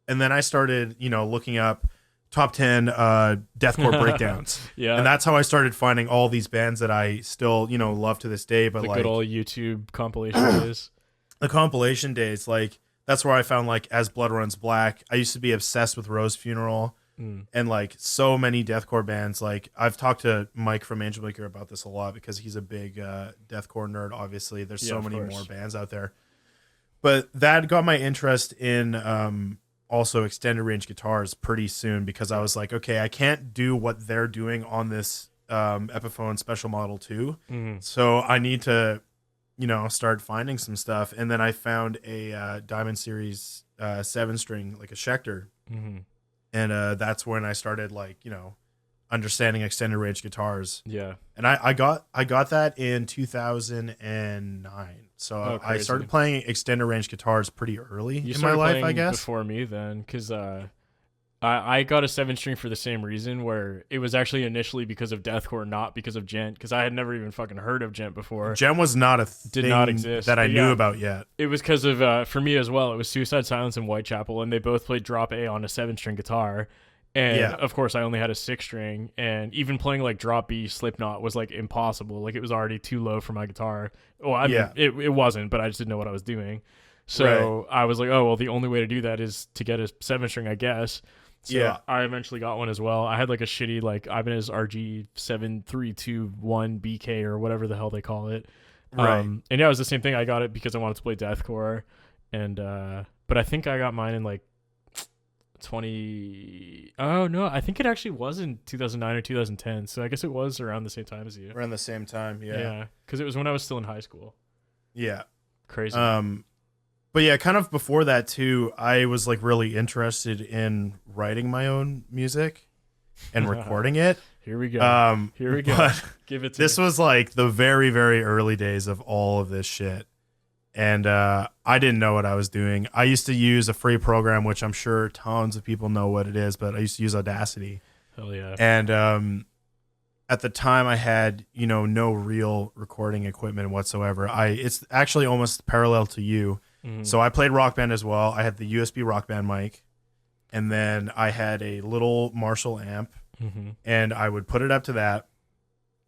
then I started, looking up top 10 deathcore breakdowns. And that's how I started finding all these bands that I still, love to this day. But the like good old YouTube compilation days. The compilation days, like, that's where I found like As Blood Runs Black. I used to be obsessed with Rose Funeral, and like so many deathcore bands. Like, I've talked to Mike from Angel Maker about this a lot, because he's a big deathcore nerd. Obviously, there's so many more bands out there. But that got my interest in also extended range guitars pretty soon, because I was like, okay, I can't do what they're doing on this Epiphone Special Model 2. So I need to, start finding some stuff. And then I found a Diamond Series 7-string, like a Schecter. And that's when I started like, understanding extended range guitars. And I got that in 2009. So I started playing extended range guitars pretty early in my life, I guess. Before me then, because I got a 7-string for the same reason, where it was actually initially because of deathcore, not because of gent, because I had never even fucking heard of gent before. Gent was not a thing, did not exist, that I knew about yet. It was because of for me as well. It was Suicide Silence and Whitechapel, and they both played drop A on a 7-string guitar. And of course, I only had a 6-string, and even playing like drop B Slipknot was like impossible. Like, it was already too low for my guitar. Well, I mean, it wasn't, but I just didn't know what I was doing. So I was like, oh, well, the only way to do that is to get a 7-string, I guess. So I eventually got one as well. I had like a shitty like Ibanez RG 7321 BK or whatever the hell they call it. And it was the same thing. I got it because I wanted to play deathcore, and but I think I got mine in like 20. Oh no, I think it actually was in 2009 or 2010. So I guess it was around the same time as you. Around the same time, yeah. Because it was when I was still in high school. Yeah, crazy. But yeah, kind of before that too, I was like really interested in writing my own music and recording it. Here we go. Give it to this me. was like the very, very early days of all of this shit. and I didn't know what I was doing. I used to use a free program, which I'm sure tons of people know what it is, but I used to use Audacity. Hell yeah. And at the time, I had no real recording equipment whatsoever. It's actually almost parallel to you. Mm-hmm. So I played Rock Band as well. I had the USB Rock Band mic, and then I had a little Marshall amp, and I would put it up to that,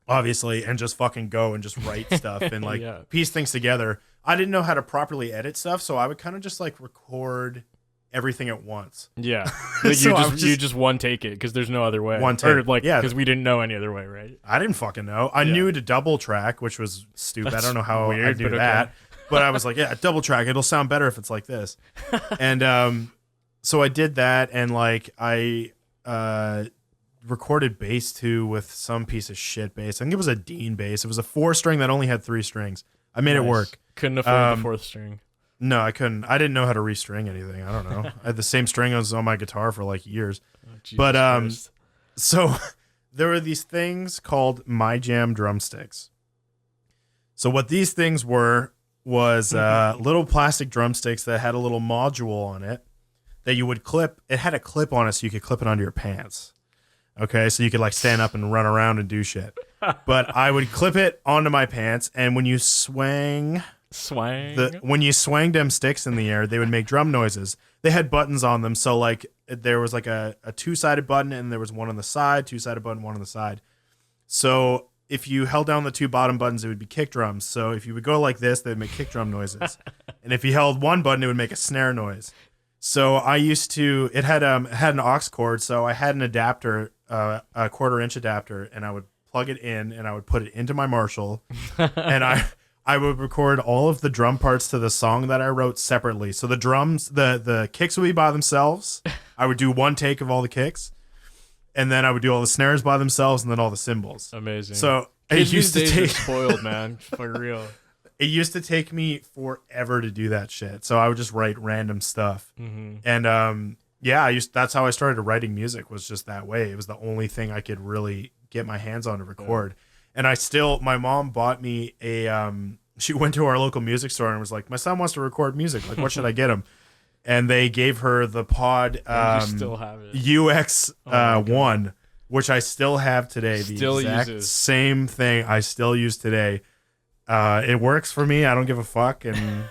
obviously, and just fucking go and just write stuff and like piece things together. I didn't know how to properly edit stuff, so I would kind of just like record everything at once. Yeah, like So you just one take it because there's no other way. One take, or like because we didn't know any other way, right? I didn't fucking know. I knew to double track, which was stupid. That's I don't know how weird, I do but that. okay. But I was like, yeah, double track. It'll sound better if it's like this. And so I did that, and like I recorded bass too with some piece of shit bass. I think it was a Dean bass. It was a 4-string that only had 3 strings. I made it work. Couldn't afford the 4th string. No, I couldn't. I didn't know how to restring anything. I don't know. I had the same string as on my guitar for like years. Oh, but Christ. so there were these things called My Jam drumsticks. So what these things was little plastic drumsticks that had a little module on it that you would clip. It had a clip on it so you could clip it onto your pants. Okay, so you could like stand up and run around and do shit. But I would clip it onto my pants, and when you swang them sticks in the air, they would make drum noises. They had buttons on them, so like there was like a 2-sided button, and there was one on the side, 2-sided button, one on the side. So if you held down the 2 bottom buttons, it would be kick drums. So if you would go like this, they would make kick drum noises. And if you held one button, it would make a snare noise. So I used to, it had an aux cord, so I had an adapter, a 1/4-inch adapter, and I would plug it in, and I would put it into my Marshall, and I would record all of the drum parts to the song that I wrote separately. So the drums, the kicks would be by themselves. I would do one take of all the kicks, and then I would do all the snares by themselves, and then all the cymbals. Amazing. So Kids it used these to days take are spoiled, man, for real. It used to take me forever to do that shit. So I would just write random stuff. And that's how I started writing music, was just that way. It was the only thing I could really get my hands on to record. And my mom bought me she went to our local music store and was like, my son wants to record music. Like, what should I get him? And they gave her the Pod you still have it. UX1, which I still have today. Still the exact uses. same thing I still use today. It works for me. I don't give a fuck. And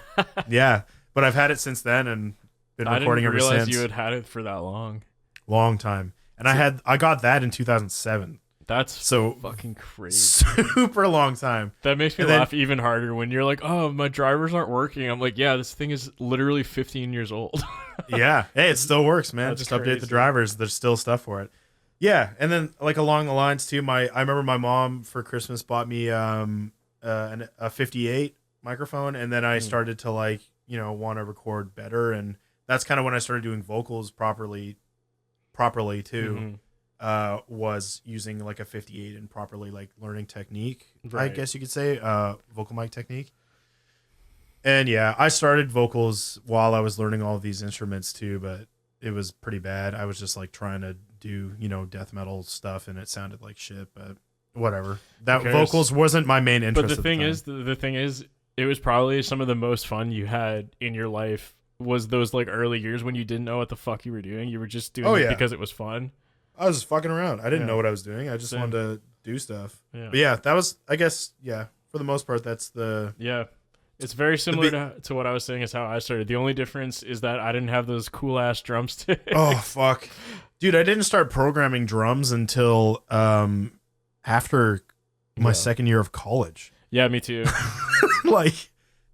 yeah, but I've had it since then and been recording ever since. I didn't realize you had it for that long. Long time. And I got that in 2007. That's so fucking crazy. Super long time. That makes me laugh even harder when you're like, oh, my drivers aren't working. I'm like, yeah, this thing is literally 15 years old. Yeah. Hey, it still works, man. That's Just crazy. update the drivers. There's still stuff for it. Yeah. And then like along the lines too, I remember my mom for Christmas bought me a 58 microphone, and then I started to like, want to record better, and that's kind of when I started doing vocals properly too. Was using like a 58 and properly like learning technique, right. I guess you could say, vocal mic technique. And yeah, I started vocals while I was learning all of these instruments too, but it was pretty bad. I was just like trying to do, death metal stuff, and it sounded like shit, but whatever. That vocals wasn't my main interest. But the thing is, it was probably some of the most fun you had in your life was those like early years when you didn't know what the fuck you were doing. You were just doing it because it was fun. I was just fucking around. I didn't know what I was doing. I just wanted to do stuff. Yeah. But yeah, that was, I guess, for the most part, that's the... Yeah. It's very similar to what I was saying is how I started. The only difference is that I didn't have those cool-ass drumsticks. Oh, fuck. Dude, I didn't start programming drums until after my second year of college. Yeah, me too. Like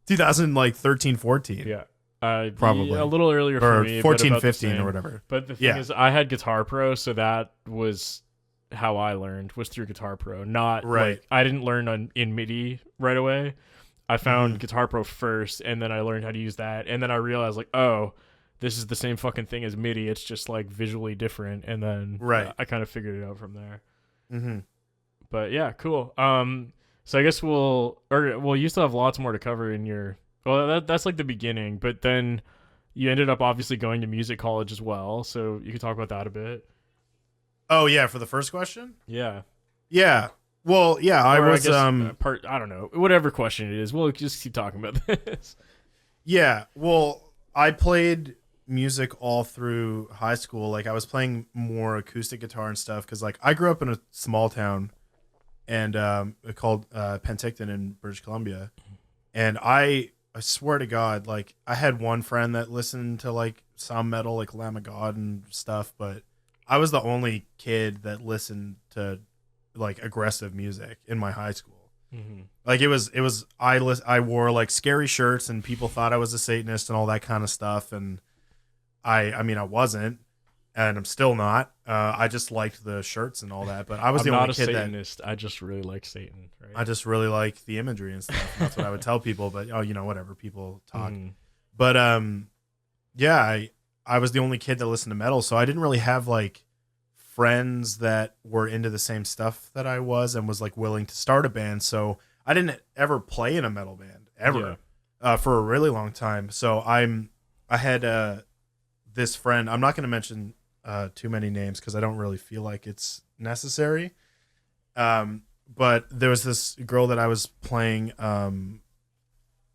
2013, 14. Yeah. Probably a little earlier for me, 14, 15 or whatever. But the thing is, I had Guitar Pro, so that was how I learned, was through Guitar Pro. Not right. Like, I didn't learn in MIDI right away. I found Guitar Pro first, and then I learned how to use that, and then I realized like, oh, this is the same fucking thing as MIDI. It's just like visually different, and then I kind of figured it out from there. But yeah, cool. So I guess you still have lots more to cover in your. Well, that's like the beginning, but then you ended up obviously going to music college as well, so you could talk about that a bit. Oh, yeah, for the first question? Yeah. Yeah. Well, yeah, I Or I was guess part. I don't know. Whatever question it is, we'll just keep talking about this. yeah, well, I played music all through high school. Like I was playing more acoustic guitar and stuff cuz like I grew up in a small town and called Penticton in British Columbia. And I swear to God, like I had one friend that listened to like some metal, like Lamb of God and stuff, but I was the only kid that listened to like aggressive music in my high school. Mm-hmm. Like I wore like scary shirts and people thought I was a Satanist and all that kind of stuff. And I mean I wasn't, and I'm still not. I just liked the shirts and all that, but I was I'm the not only a kid that Satanist. I just really like Satan. I Right. just really like the imagery and stuff. And that's what I would tell people. But oh, whatever, people talk. Mm-hmm. But yeah, I was the only kid that listened to metal, so I didn't really have like friends that were into the same stuff that I was and was like willing to start a band. So I didn't ever play in a metal band Yeah. ever for a really long time. So I had this friend. I'm not going to mention too many names because I don't really feel like it's necessary. But there was this girl that I was playing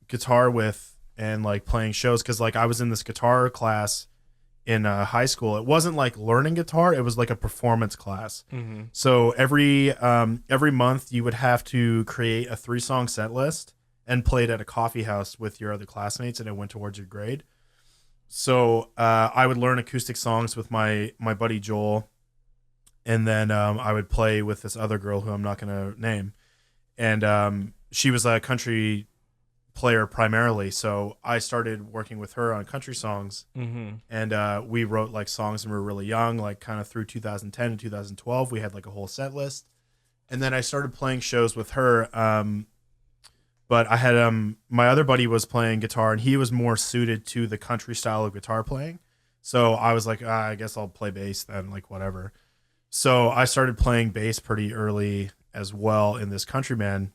guitar with and like playing shows because like I was in this guitar class in high school. It wasn't like learning guitar; it was like a performance class. Mm-hmm. So every month you would have to create a 3-song set list and play it at a coffee house with your other classmates, and it went towards your grade. So I would learn acoustic songs with my buddy Joel, and then I would play with this other girl who I'm not going to name, and she was a country player primarily. So I started working with her on country songs, Mm-hmm. and we wrote like songs when we were really young, like kind of through 2010 and 2012. We had like a whole set list, and then I started playing shows with her. But I had my other buddy was playing guitar, and he was more suited to the country style of guitar playing. So I was like, I guess I'll play bass then, like whatever. So I started playing bass pretty early as well in this country band,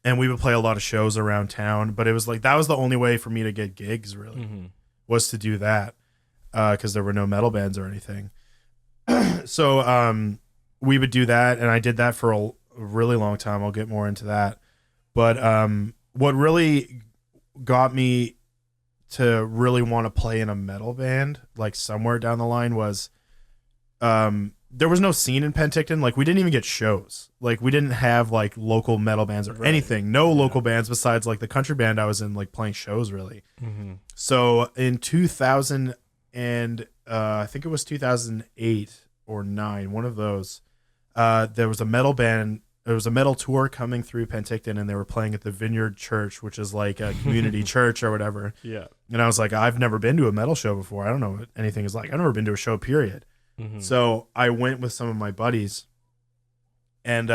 and we would play a lot of shows around town. But it was like that was the only way for me to get gigs, really, Mm-hmm. was to do that because there were no metal bands or anything. So we would do that, and I did that for a really long time. I'll get more into that. But what really got me to really want to play in a metal band, like somewhere down the line, was there was no scene in Penticton. Like we didn't even get shows. Like we didn't have like local metal bands or Right. anything. No local bands besides like the country band I was in, like playing shows really. Mm-hmm. So in 2000 and I think it was 2008 or 9, one of those, there was a metal band. There was a metal tour coming through Penticton, and they were playing at the Vineyard Church, which is like a community church or whatever. Yeah. And I was like, I've never been to a metal show before. I don't know what anything is like. I've never been to a show, period. Mm-hmm. So I went with some of my buddies, and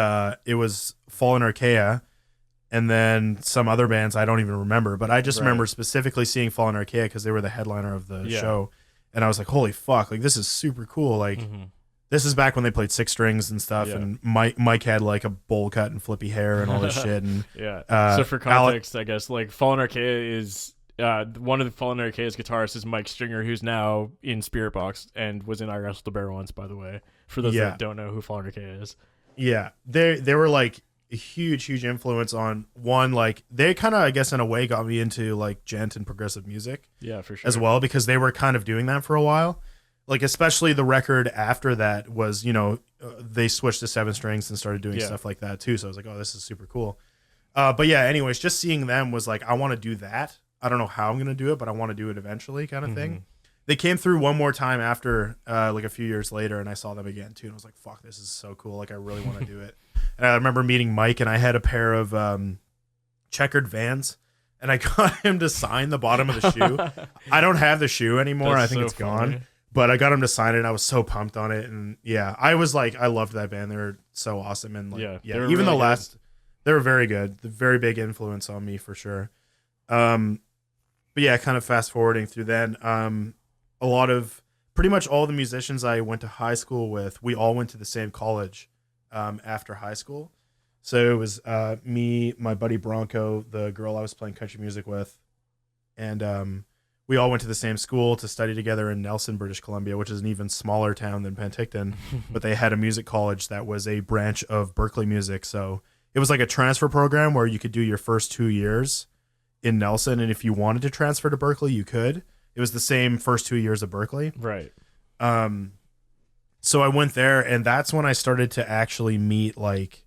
it was Fallen Archaea, and then some other bands I don't even remember. But I just Right. remember specifically seeing Fallen Archaea because they were the headliner of the Yeah. show. And I was like, holy fuck, like this is super cool. Like, Mm-hmm. this is back when they played 6 strings and stuff, Yeah. and Mike had like a bowl cut and flippy hair and all this shit. And Yeah. So for context, I guess like Fallen Archaea is one of the Fallen Archaea's guitarists is Mike Stringer, who's now in Spirit Box and was in I Wrestled the Bear once, by the way. For those Yeah. that don't know who Fallen Archaea is. yeah, they were like a huge influence on one. Like they kind of, I guess, in a way, got me into like gent and progressive music Yeah, for sure. as well because they were kind of doing that for a while. Like especially the record after that was, they switched to 7 strings and started doing Yeah. stuff like that too. So I was like, oh, this is super cool. But yeah, anyways, just seeing them was like, I want to do that. I don't know how I'm gonna do it, but I want to do it eventually, kind of thing. They came through one more time after, like a few years later, and I saw them again too, and I was like, fuck, this is so cool. Like I really want to do it. And I remember meeting Mike, and I had a pair of checkered Vans, and I got him to sign the bottom of the shoe. I don't have the shoe anymore. That's I think so it's funny. gone. But I got him to sign it, and I was so pumped on it. And yeah, I was like, I loved that band. They were so awesome. And like, Yeah, yeah, they were even really the last, they were very good. The very big influence on me for sure. But yeah, kind of fast forwarding through then, a lot of pretty much all the musicians I went to high school with, we all went to the same college after high school. So it was me, my buddy Bronco, the girl I was playing country music with, and we all went to the same school to study together in Nelson, British Columbia, which is an even smaller town than Penticton. But they had a music college that was a branch of Berkeley Music. So it was like a transfer program where you could do your first 2 years in Nelson. And if you wanted to transfer to Berkeley, you could. It was the same first 2 years of Berkeley. Right. So I went there, and that's when I started to actually meet like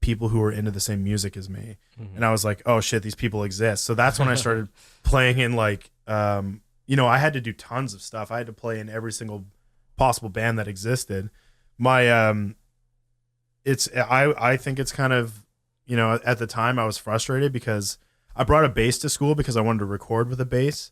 people who were into the same music as me. And I was like, oh shit, these people exist. So that's when I started playing in like, I had to do tons of stuff. I had to play in every single possible band that existed. I think it's kind of, at the time I was frustrated because I brought a bass to school because I wanted to record with a bass.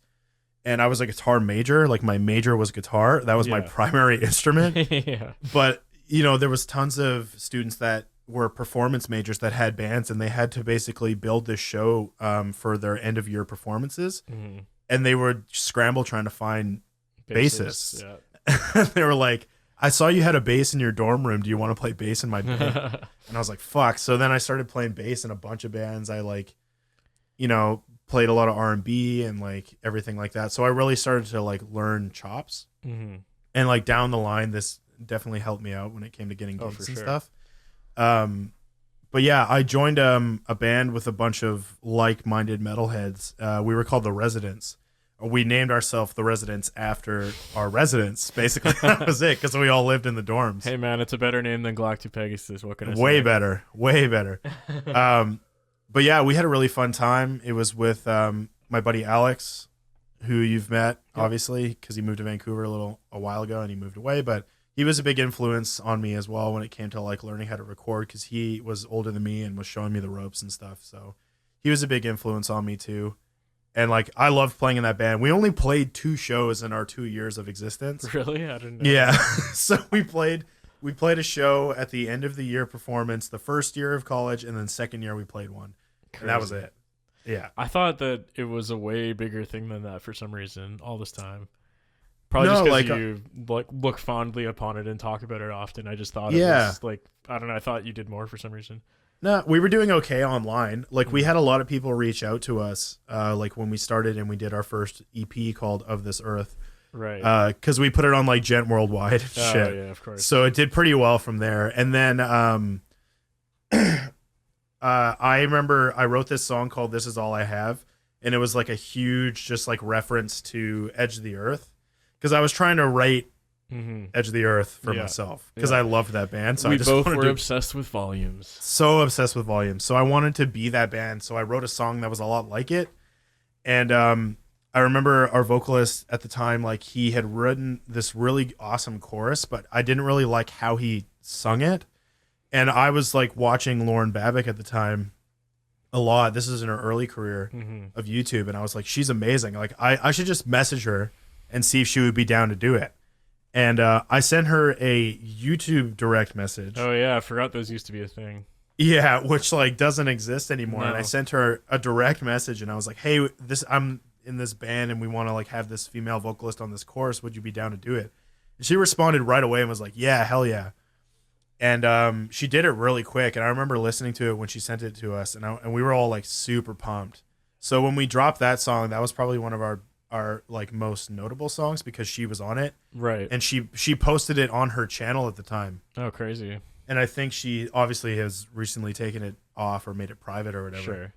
And I was a guitar major. Like my major was guitar. That was my primary instrument. Yeah. But, there was tons of students that were performance majors that had bands, and they had to basically build this show for their end of year performances. And they would scramble trying to find bassists. Yeah. They were like, I saw you had a bass in your dorm room. Do you want to play bass in my band? And I was like, fuck. So then I started playing bass in a bunch of bands. I played a lot of R&B and like everything like that. So I really started to like learn chops. And like down the line, this definitely helped me out when it came to getting gigs and stuff. But yeah, I joined a band with a bunch of like-minded metalheads. We were called The Residents. We named ourselves The Residents after our residents. Basically, that was it, because we all lived in the dorms. Hey man, it's a better name than Galactic Pegasus. What can I say? Way better. But yeah, we had a really fun time. It was with my buddy Alex, who you've met, obviously, because he moved to Vancouver a while ago and he moved away. But he was a big influence on me as well when it came to like learning how to record, because he was older than me and was showing me the ropes and stuff. So he was a big influence on me too. And like I loved playing in that band. We only played 2 shows in our 2 years of existence. Really? I didn't know. Yeah. So we played a show at the end of the year performance, the first year of college, and then second year we played one. Crazy. And that was it. Yeah. I thought that it was a way bigger thing than that for some reason all this time. Probably just because you look fondly upon it and talk about it often. I just thought it was like, I don't know, I thought you did more for some reason. No, we were doing okay online. Like we had a lot of people reach out to us like when we started and we did our first EP called Of This Earth. Right. Because we put it on like Gent Worldwide. Oh, shit. Yeah, of course. So it did pretty well from there. And then I remember I wrote this song called This Is All I Have. And it was like a huge just like reference to Edge of the Earth. Because I was trying to write Edge of the Earth for myself. Because I loved that band. So we I just both were obsessed with volumes. So obsessed with volumes. So I wanted to be that band. So I wrote a song that was a lot like it. And I remember our vocalist at the time, like he had written this really awesome chorus, but I didn't really like how he sung it. And I was like watching Lauren Babick at the time a lot. This is in her early career of YouTube. And I was like, she's amazing. Like I should just message her and see if she would be down to do it. And I sent her a YouTube direct message. Oh yeah, I forgot those used to be a thing. Yeah, which like doesn't exist anymore. No. And I sent her a direct message and I was like, hey, I'm in this band and we want to like have this female vocalist on this chorus. Would you be down to do it? And she responded right away and was like, yeah, hell yeah. And she did it really quick. And I remember listening to it when she sent it to us, and we were all like super pumped. So when we dropped that song, that was probably one of our like most notable songs because she was on it. Right. And she posted it on her channel at the time. Oh, crazy. And I think she obviously has recently taken it off or made it private or whatever. Sure.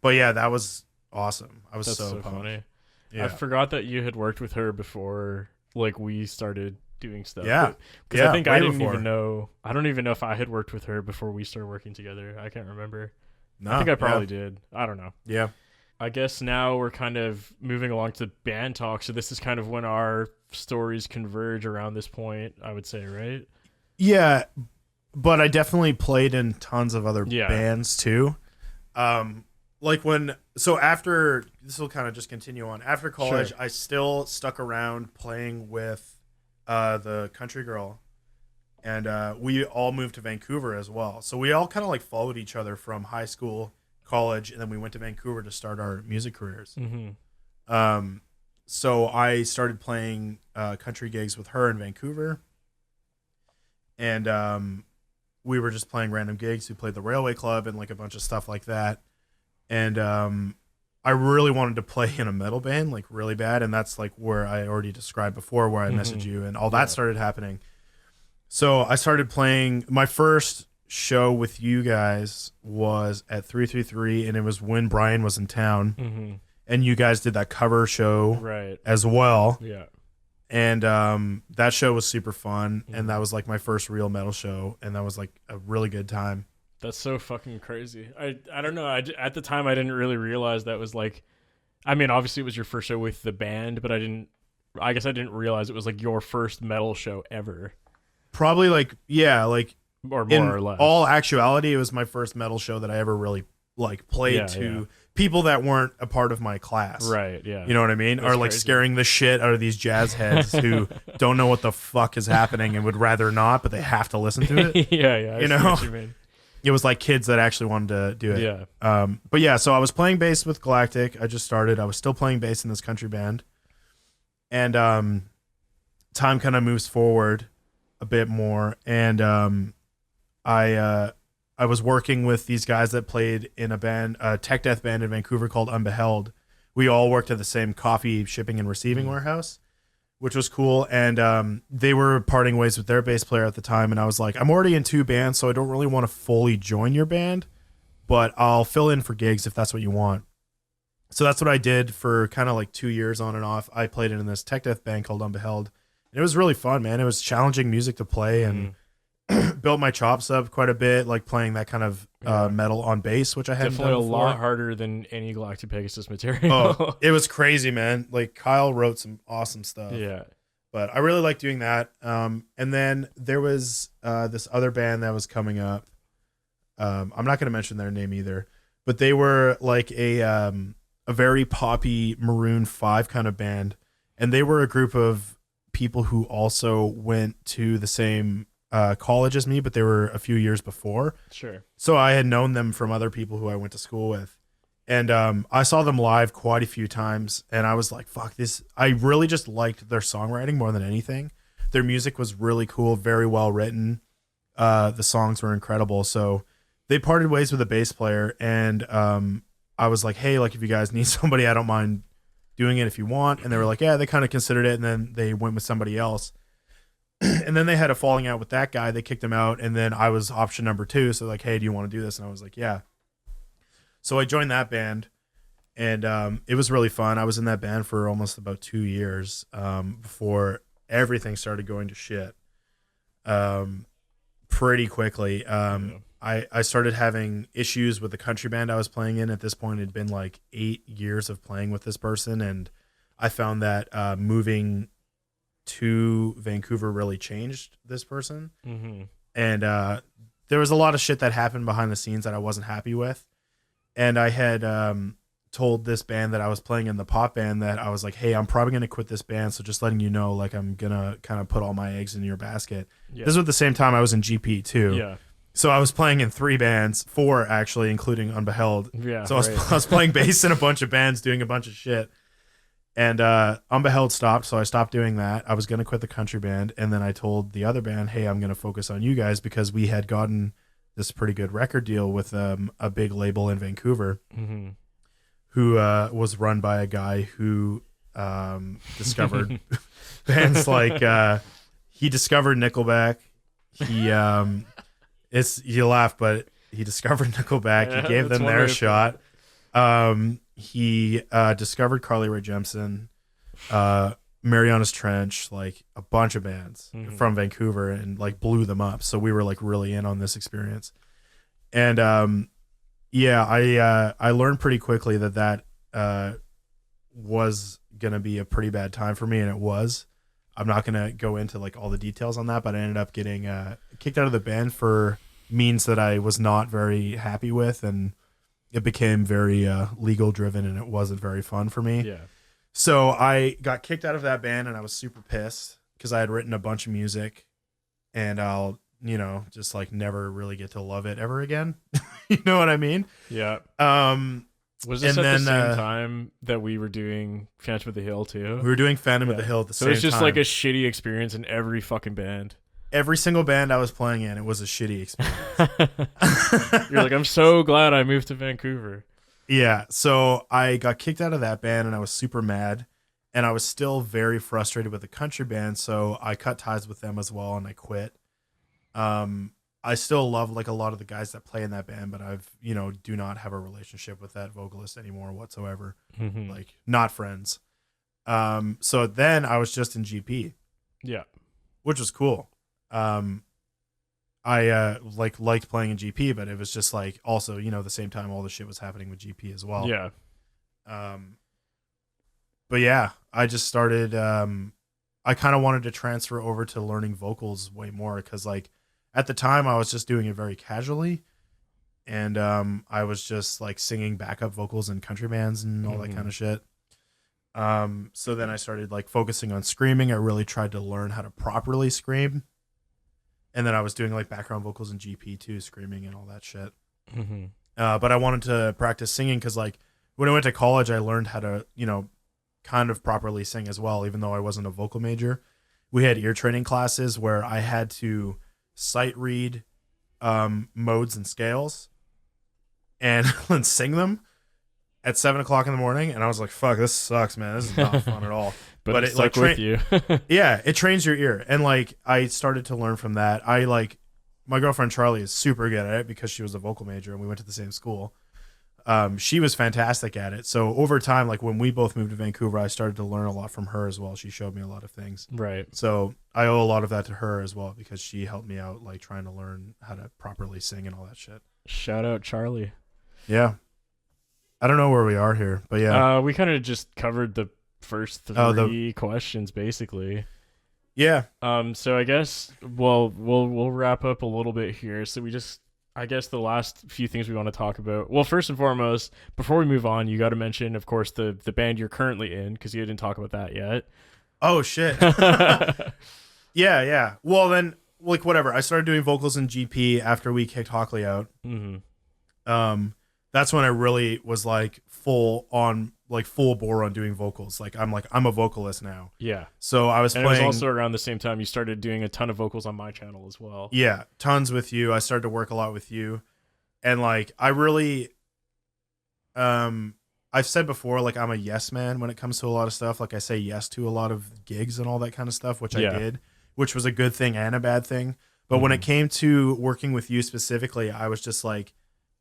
But yeah, that was awesome. I was That's so pumped. funny. Yeah. I forgot that you had worked with her before like we started doing stuff. Yeah. Because I think I didn't before. even know. I don't even know if I had worked with her before we started working together. I can't remember. No, I think I probably did. I don't know. Yeah. I guess now we're kind of moving along to band talk. So this is kind of when our stories converge around this point, I would say, right? Yeah. But I definitely played in tons of other bands too. After this will kind of just continue on. After college, I still stuck around playing with the country girl, and we all moved to Vancouver as well. So we all kind of like followed each other from high school, college, and then we went to Vancouver to start our music careers. So I started playing country gigs with her in Vancouver, and we were just playing random gigs. We played the Railway Club and like a bunch of stuff like that. And I really wanted to play in a metal band, like really bad, and that's like where I already described before, where I messaged you, and all that started happening. So I started playing. My first show with you guys was at 333, and it was when Brian was in town, and you guys did that cover show as well. Yeah. And that show was super fun, and that was like my first real metal show, and that was like a really good time. That's so fucking crazy. I don't know. At the time, I didn't really realize that was like, I mean, obviously it was your first show with the band, but I guess I didn't realize it was like your first metal show ever. Probably like, yeah, like or more or less. All actuality, it was my first metal show that I ever really like played to people that weren't a part of my class. Right, yeah. You know what I mean? Or like crazy. Scaring the shit out of these jazz heads who don't know what the fuck is happening and would rather not, but they have to listen to it. Yeah. You know? What you mean. It was like kids that actually wanted to do it. Yeah. But yeah, so I was playing bass with Galactic. I just started. I was still playing bass in this country band. And time kind of moves forward a bit more. And I was working with these guys that played in a tech death band in Vancouver called Unbeheld. We all worked at the same coffee shipping and receiving warehouse, which was cool. And they were parting ways with their bass player at the time. And I was like, I'm already in 2 bands, so I don't really want to fully join your band, but I'll fill in for gigs if that's what you want. So that's what I did for kind of like 2 years on and off. I played in this tech death band called Unbeheld. And it was really fun, man. It was challenging music to play and built my chops up quite a bit, like playing that kind of metal on bass, which I hadn't done before. A lot harder than any Galactic Pegasus material. Oh, it was crazy, man. Like Kyle wrote some awesome stuff. Yeah. But I really like doing that. And then there was this other band that was coming up. I'm not going to mention their name either, but they were like a very poppy Maroon 5 kind of band. And they were a group of people who also went to the same college as me, but they were a few years before. Sure. So I had known them from other people who I went to school with. And I saw them live quite a few times, and I was like, fuck this. I really just liked their songwriting more than anything. Their music was really cool, very well written. The songs were incredible. So they parted ways with a bass player, and I was like, hey, like if you guys need somebody, I don't mind doing it if you want. And they were like, yeah, they kind of considered it, and then they went with somebody else. And then they had a falling out with that guy. They kicked him out, and then I was option number 2. So like, hey, do you want to do this? And I was like, yeah. So I joined that band, and it was really fun. I was in that band for almost about 2 years before everything started going to shit pretty quickly. I started having issues with the country band I was playing in. At this point, it had been like 8 years of playing with this person, and I found that moving to Vancouver really changed this person. And there was a lot of shit that happened behind the scenes that I wasn't happy with. And I had told this band that I was playing in, the pop band, that I was like, hey, I'm probably going to quit this band. So just letting you know, like, I'm going to kind of put all my eggs in your basket. Yeah. This was at the same time I was in GP too. Yeah. So I was playing in 3 bands, 4 actually, including Unbeheld. Yeah. So I was playing bass in a bunch of bands, doing a bunch of shit. And Unbeheld stopped, so I stopped doing that. I was going to quit the country band, and then I told the other band, hey, I'm going to focus on you guys, because we had gotten this pretty good record deal with a big label in Vancouver who was run by a guy who discovered bands like he discovered Nickelback. You laugh, but he discovered Nickelback. Yeah, he gave them their shot. He discovered Carly Rae Jepsen, Mariana's Trench, like a bunch of bands from Vancouver, and like blew them up. So we were like really in on this experience. And I learned pretty quickly that was gonna be a pretty bad time for me, and it was. I'm not gonna go into like all the details on that, but I ended up getting kicked out of the band for means that I was not very happy with, and it became very legal driven, and it wasn't very fun for me. Yeah. So I got kicked out of that band, and I was super pissed because I had written a bunch of music, and I'll, just like never really get to love it ever again. You know what I mean? Yeah. Was this at the same time that we were doing Phantom of the Hill too? We were doing Phantom of the Hill at the same time. So it's just like a shitty experience in every fucking band. Every single band I was playing in, it was a shitty experience. You're like, I'm so glad I moved to Vancouver. Yeah, so I got kicked out of that band and I was super mad, and I was still very frustrated with the country band, so I cut ties with them as well and I quit. Um I still love like a lot of the guys that play in that band, but I've, do not have a relationship with that vocalist anymore whatsoever. Hmm. Like not friends. So then I was just in GP, Yeah. which was cool. Um I like liked playing in GP, but it was just like also, the same time all the shit was happening with GP as well. Yeah. Um but yeah, I just started I kind of wanted to transfer over to learning vocals way more cuz like at the time I was just doing it very casually, and I was just like singing backup vocals in country bands and all that Hmm. kind of shit. So then I started like focusing on screaming. I really tried to learn how to properly scream. And then I was doing like background vocals in GP too, screaming and all that shit. Hmm. But I wanted to practice singing because, like, when I went to college, I learned how to, kind of properly sing as well, even though I wasn't a vocal major. We had ear training classes where I had to sight read modes and scales and, and sing them at 7 o'clock in the morning. And I was like, fuck, this sucks, man. This is not fun at all. But it it like stuck with you. yeah, it trains your ear. And like I started to learn from that. I like my girlfriend Charlie is super good at it because she was a vocal major and we went to the same school. She was fantastic at it. So over time, like when we both moved to Vancouver, I started to learn a lot from her as well. She showed me a lot of things. Right. So I owe a lot of that to her as well because she helped me out like trying to learn how to properly sing and all that shit. Shout out Charlie. Yeah. I don't know where we are here, but yeah. We kind of just covered the first three questions basically. Yeah. So I guess we'll wrap up a little bit here. So I guess the last few things we want to talk about. Well, first and foremost, before we move on, you got to mention, of course, the band you're currently in because you didn't talk about that yet. Oh shit. Yeah. Well then, like whatever. I started doing vocals in GP after we kicked Hockley out. Hmm. That's when I really was like full bore on doing vocals. Like I'm a vocalist now. Yeah. So I was And playing. it was also around the same time you started doing a ton of vocals on my channel as well. Yeah, tons with you. I started to work a lot with you, and like I really, I've said before, like I'm a yes man when it comes to a lot of stuff. Like I say yes to a lot of gigs and all that kind of stuff, which Yeah. I did, which was a good thing and a bad thing. But when it came to working with you specifically, I was just like,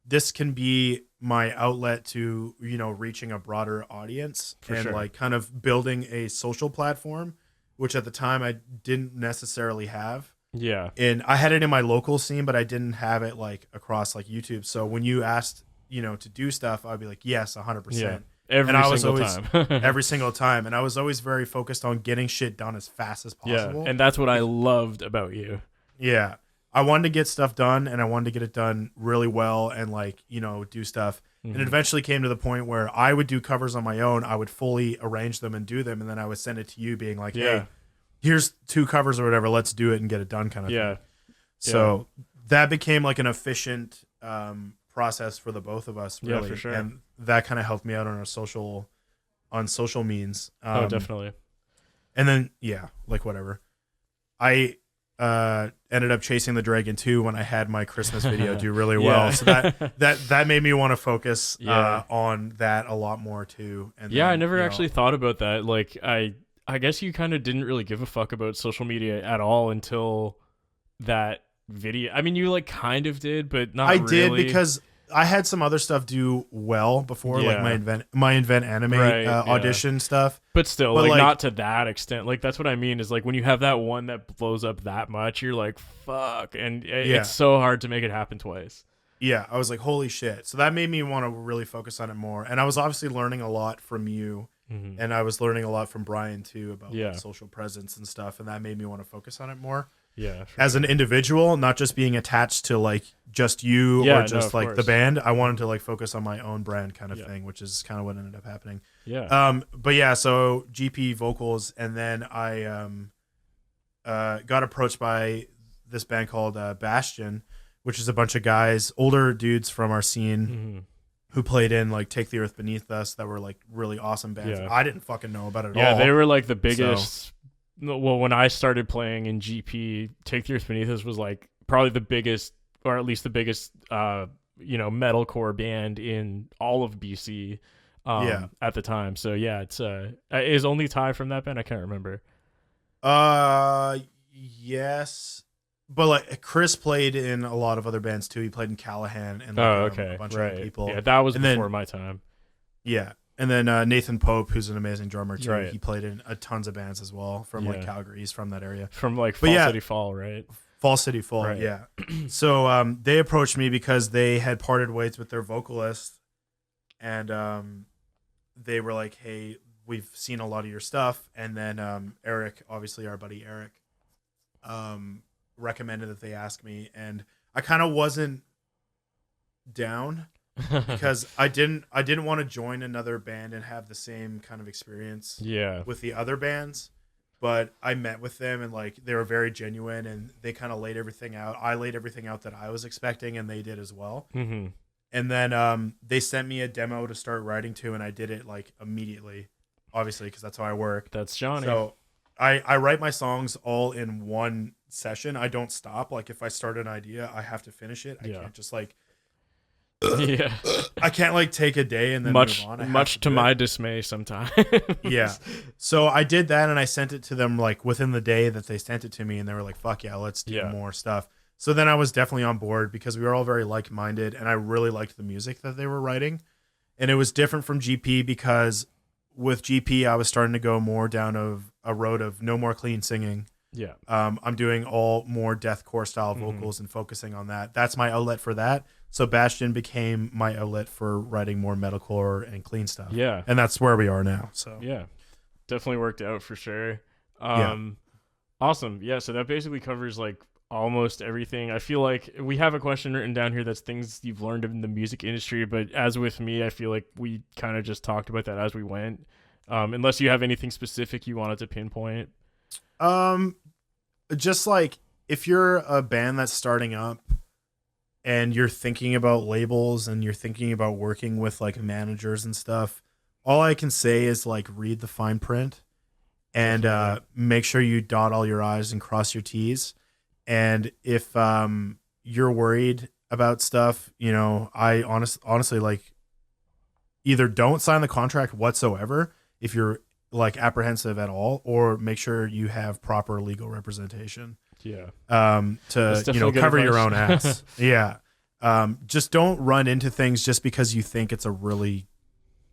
this can be my outlet to, reaching a broader audience For and sure. like kind of building a social platform, which at the time I didn't necessarily have. Yeah. And I had it in my local scene, but I didn't have it like across like YouTube. So when you asked, to do stuff, I'd be like, yes, 100%. Yeah. Every And I was single always time. every single time. And I was always very focused on getting shit done as fast as Yeah. possible. And that's what I loved about you. Yeah. I wanted to get stuff done, and I wanted to get it done really well and like, do stuff. And it eventually came to the point where I would do covers on my own. I would fully arrange them and do them, and then I would send it to you being like, Yeah. hey, here's 2 covers or whatever, let's do it and get it done kind of Yeah. thing. So that became like an efficient process for the both of us, really. Yeah, for sure. And that kind of helped me out on social means. Oh, definitely. And then like whatever. I ended up chasing the dragon too when I had my Christmas video do really well. So that made me want to focus on that a lot more too. And Yeah, then, I never actually thought about that. Like I guess you kind of didn't really give a fuck about social media at all until that video. I mean, you like kind of did, but not really. did because I had some other stuff do well before, like Yeah. my invent anime Right, audition stuff. But still, But, like like- not to that extent. Like that's what I mean is like when you have that one that blows up that much, you're like, fuck. And it's so hard to make it happen twice. Yeah, I was like, holy shit. So that made me want to really focus on it more. And I was obviously learning a lot from you. Mhm. And I was learning a lot from Brian too about Yeah. like, social presence and stuff. And that made me want to focus on it more Yeah. For as an individual, not just being attached to like just you Yeah, or no, just of like the course. band. I wanted to like focus on my own brand kind of Yeah. thing, which is kind of what ended up happening. Yeah. But yeah, so GP vocals. And then I got approached by this band called Bastion, which is a bunch of guys, older dudes from our scene Mhm. who played in like Take the Earth Beneath Us that were like really awesome bands. Yeah. I didn't fucking know about it at Yeah, all. they were like the biggest. Well, when I started playing in GP, Take the Earth Beneath Us was like probably the biggest, or at least the biggest metalcore band in all of BC Yeah. at the time. So yeah, it's is only Ty from that band? I can't remember. Yes. But like Chris played in a lot of other bands too. He played in Callahan and like Oh, okay. a bunch Right. of other people. Yeah, that was And before then my time. yeah. And then Nathan Pope, who's an amazing drummer too. Right. He played in tons of bands as well from like Yeah. Calgary. He's from that area. From like But Fall yeah. City Fall, right? Fall City Fall, Right. yeah. So they approached me because they had parted ways with their vocalist, and they were like, "Hey, we've seen a lot of your stuff." And then Eric, obviously our buddy Eric, recommended that they ask me, and I kind of wasn't down because I didn't want to join another band and have the same kind of experience Yeah. with the other bands. But I met with them and like they were very genuine and they kind of laid everything out. I laid everything out that I was expecting and they did as well. Mm-hmm. And then they sent me a demo to start writing to, and I did it like immediately, obviously, because that's how I work. That's Johnny. So I write my songs all in one session. I don't stop. Like if I start an idea, I have to finish it. I can't just like yeah. I can't like take a day and then Much move on. much to my dismay sometimes. Yeah. So I did that and I sent it to them like within the day that they sent it to me, and they were like, fuck yeah, let's do more stuff. So then I was definitely on board because we were all very like-minded and I really liked the music that they were writing. And it was different from GP because with GP I was starting to go more down a road of no more clean singing. Yeah. I'm doing all more deathcore style vocals and focusing on that. That's my outlet for that. So Bastion became my outlet for writing more metalcore and clean stuff. Yeah. And that's where we are now. So yeah, definitely worked out for sure. Yeah. Awesome. Yeah. So that basically covers like almost everything. I feel like we have a question written down here that's things you've learned in the music industry, but as with me, I feel like we kind of just talked about that as we went. Unless you have anything specific you wanted to pinpoint. Just like if you're a band that's starting up and you're thinking about labels and you're thinking about working with like managers and stuff, all I can say is like read the fine print and make sure you dot all your I's and cross your T's. And if you're worried about stuff, I honestly like either don't sign the contract whatsoever if you're like apprehensive at all, or make sure you have proper legal representation. Yeah. To cover your own ass. Yeah. Just don't run into things just because you think it's a really,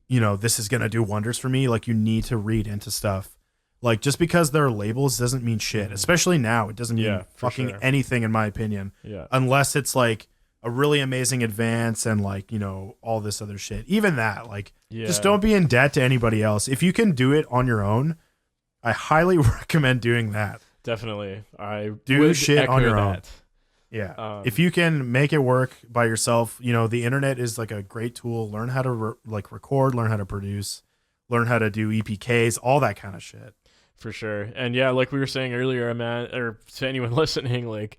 this is going to do wonders for me. Like you need to read into stuff. Like just because they're labels doesn't mean shit, especially now. It doesn't mean fucking anything in my opinion. Yeah. Unless it's like a really amazing advance and like, all this other shit. Even that, like just don't be in debt to anybody else. If you can do it on your own, I highly recommend doing that. Definitely. I do shit on your that. own. Yeah. If you can make it work by yourself, the internet is like a great tool. Learn how to record, learn how to produce, learn how to do EPKs, all that kind of shit. For sure. And yeah, like we were saying earlier, man, or to anyone listening, like,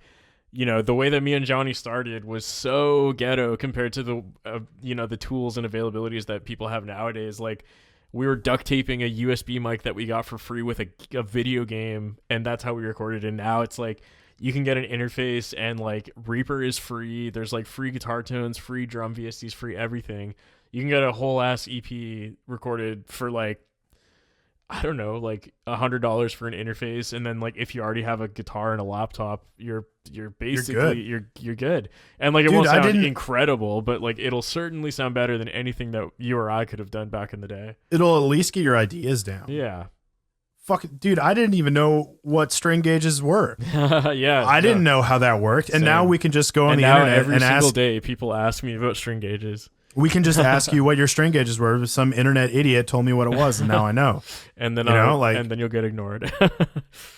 the way that me and Johnny started was so ghetto compared to the, the tools and availabilities that people have nowadays. Like we were duct taping a USB mic that we got for free with a video game, and that's how we recorded. And now it's like, you can get an interface and like Reaper is free. There's like free guitar tones, free drum VSTs, free everything. You can get a whole ass EP recorded for like, I don't know, like $100 for an interface, and then like if you already have a guitar and a laptop, you're basically you're good. And like it won't sound incredible, but like it'll certainly sound better than anything that you or I could have done back in the day. It'll at least get your ideas down. Yeah. Fuck, dude, I didn't even know what string gauges were. Yeah. I didn't know how that worked, and now we can just go on the internet every single day people ask me about string gauges. We can just ask you what your string gauges were. Some internet idiot told me what it was, and now I know. And then and then you'll get ignored.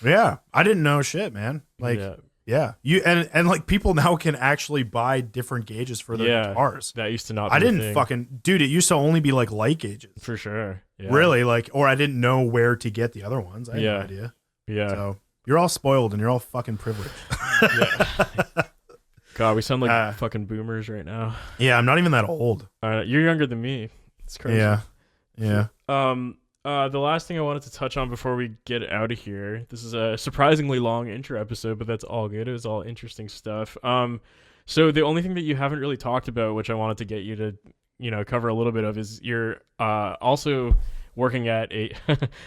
Yeah, I didn't know shit, man. Like, yeah, you and like people now can actually buy different gauges for their guitars. That used to not be I didn't fucking dude. It used to only be like light gauges for sure. Yeah. Really, like, or I didn't know where to get the other ones. I had no idea. Yeah. So you're all spoiled and you're all fucking privileged. Yeah. God, we sound like fucking boomers right now. Yeah, I'm not even that old. You're younger than me. It's crazy. Yeah. The last thing I wanted to touch on before we get out of here. This is a surprisingly long intro episode, but that's all good. It was all interesting stuff. So the only thing that you haven't really talked about, which I wanted to get you to, cover a little bit of, is you're also working at a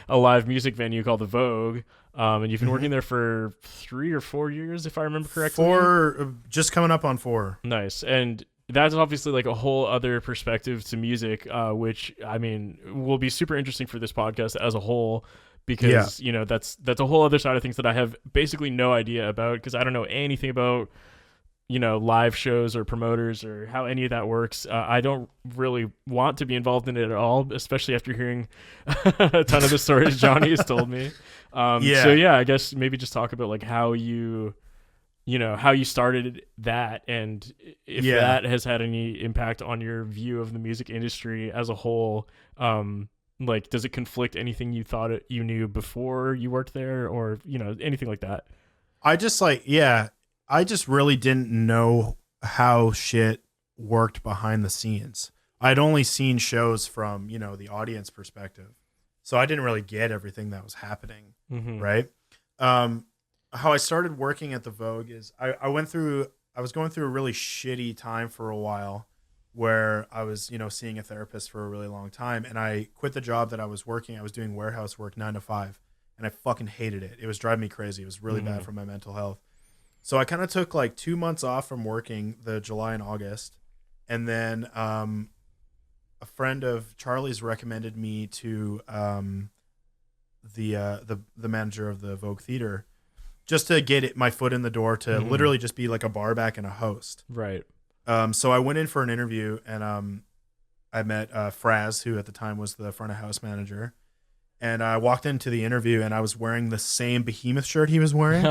a live music venue called the Vogue, and you've been Hmm. working there for 3 or 4 years, if I remember correctly. Four, just coming up on 4. Nice, and that's obviously like a whole other perspective to music, which I mean will be super interesting for this podcast as a whole. Yeah. Because that's a whole other side of things that I have basically no idea about because I don't know anything about live shows or promoters or how any of that works. I don't really want to be involved in it at all, especially after hearing a ton of the stories Johnny has told me. So Yeah. yeah, I guess maybe just talk about like how how you started that and if Yeah. that has had any impact on your view of the music industry as a whole. Like, does it conflict anything you thought you knew before you worked there or, anything like that? I just like, yeah, I just really didn't know how shit worked behind the scenes. I'd only seen shows from, the audience perspective. So I didn't really get everything that was happening. Mm-hmm. Right. How I started working at the Vogue is I was going through a really shitty time for a while where I was, seeing a therapist for a really long time. And I quit the job that I was working. I was doing warehouse work 9 to 5 and I fucking hated it. It was driving me crazy. It was really bad for my mental health. So I kind of took like 2 months off from working, the July and August. And then a friend of Charlie's recommended me to the manager of the Vogue Theater just to get my foot in the door to literally just be like a bar back and a host. Right. So I went in for an interview and I met Fraz, who at the time was the front of house manager. And I walked into the interview and I was wearing the same Behemoth shirt he was wearing.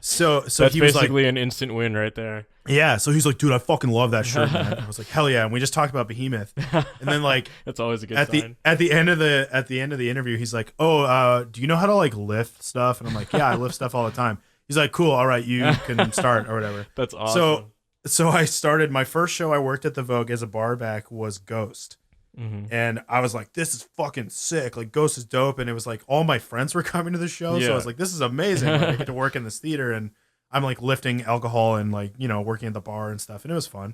So That's he was like, basically an instant win right there. yeah. So he's like, dude, I fucking love that shirt, man. I was like, hell yeah. And we just talked about Behemoth. And then like That's always a good at sign. the end of the interview, he's like, oh, do you know how to like lift stuff? And I'm like, yeah, I lift stuff all the time. He's like, cool. All right, you can start or whatever. That's awesome. So I started my first show I worked at the Vogue as a barback was Ghost. And I was like, this is fucking sick. Like Ghost is dope. And it was like all my friends were coming to the show. So I was like, this is amazing. Like, I get to work in this theater and I'm like lifting alcohol and like, working at the bar and stuff. And it was fun.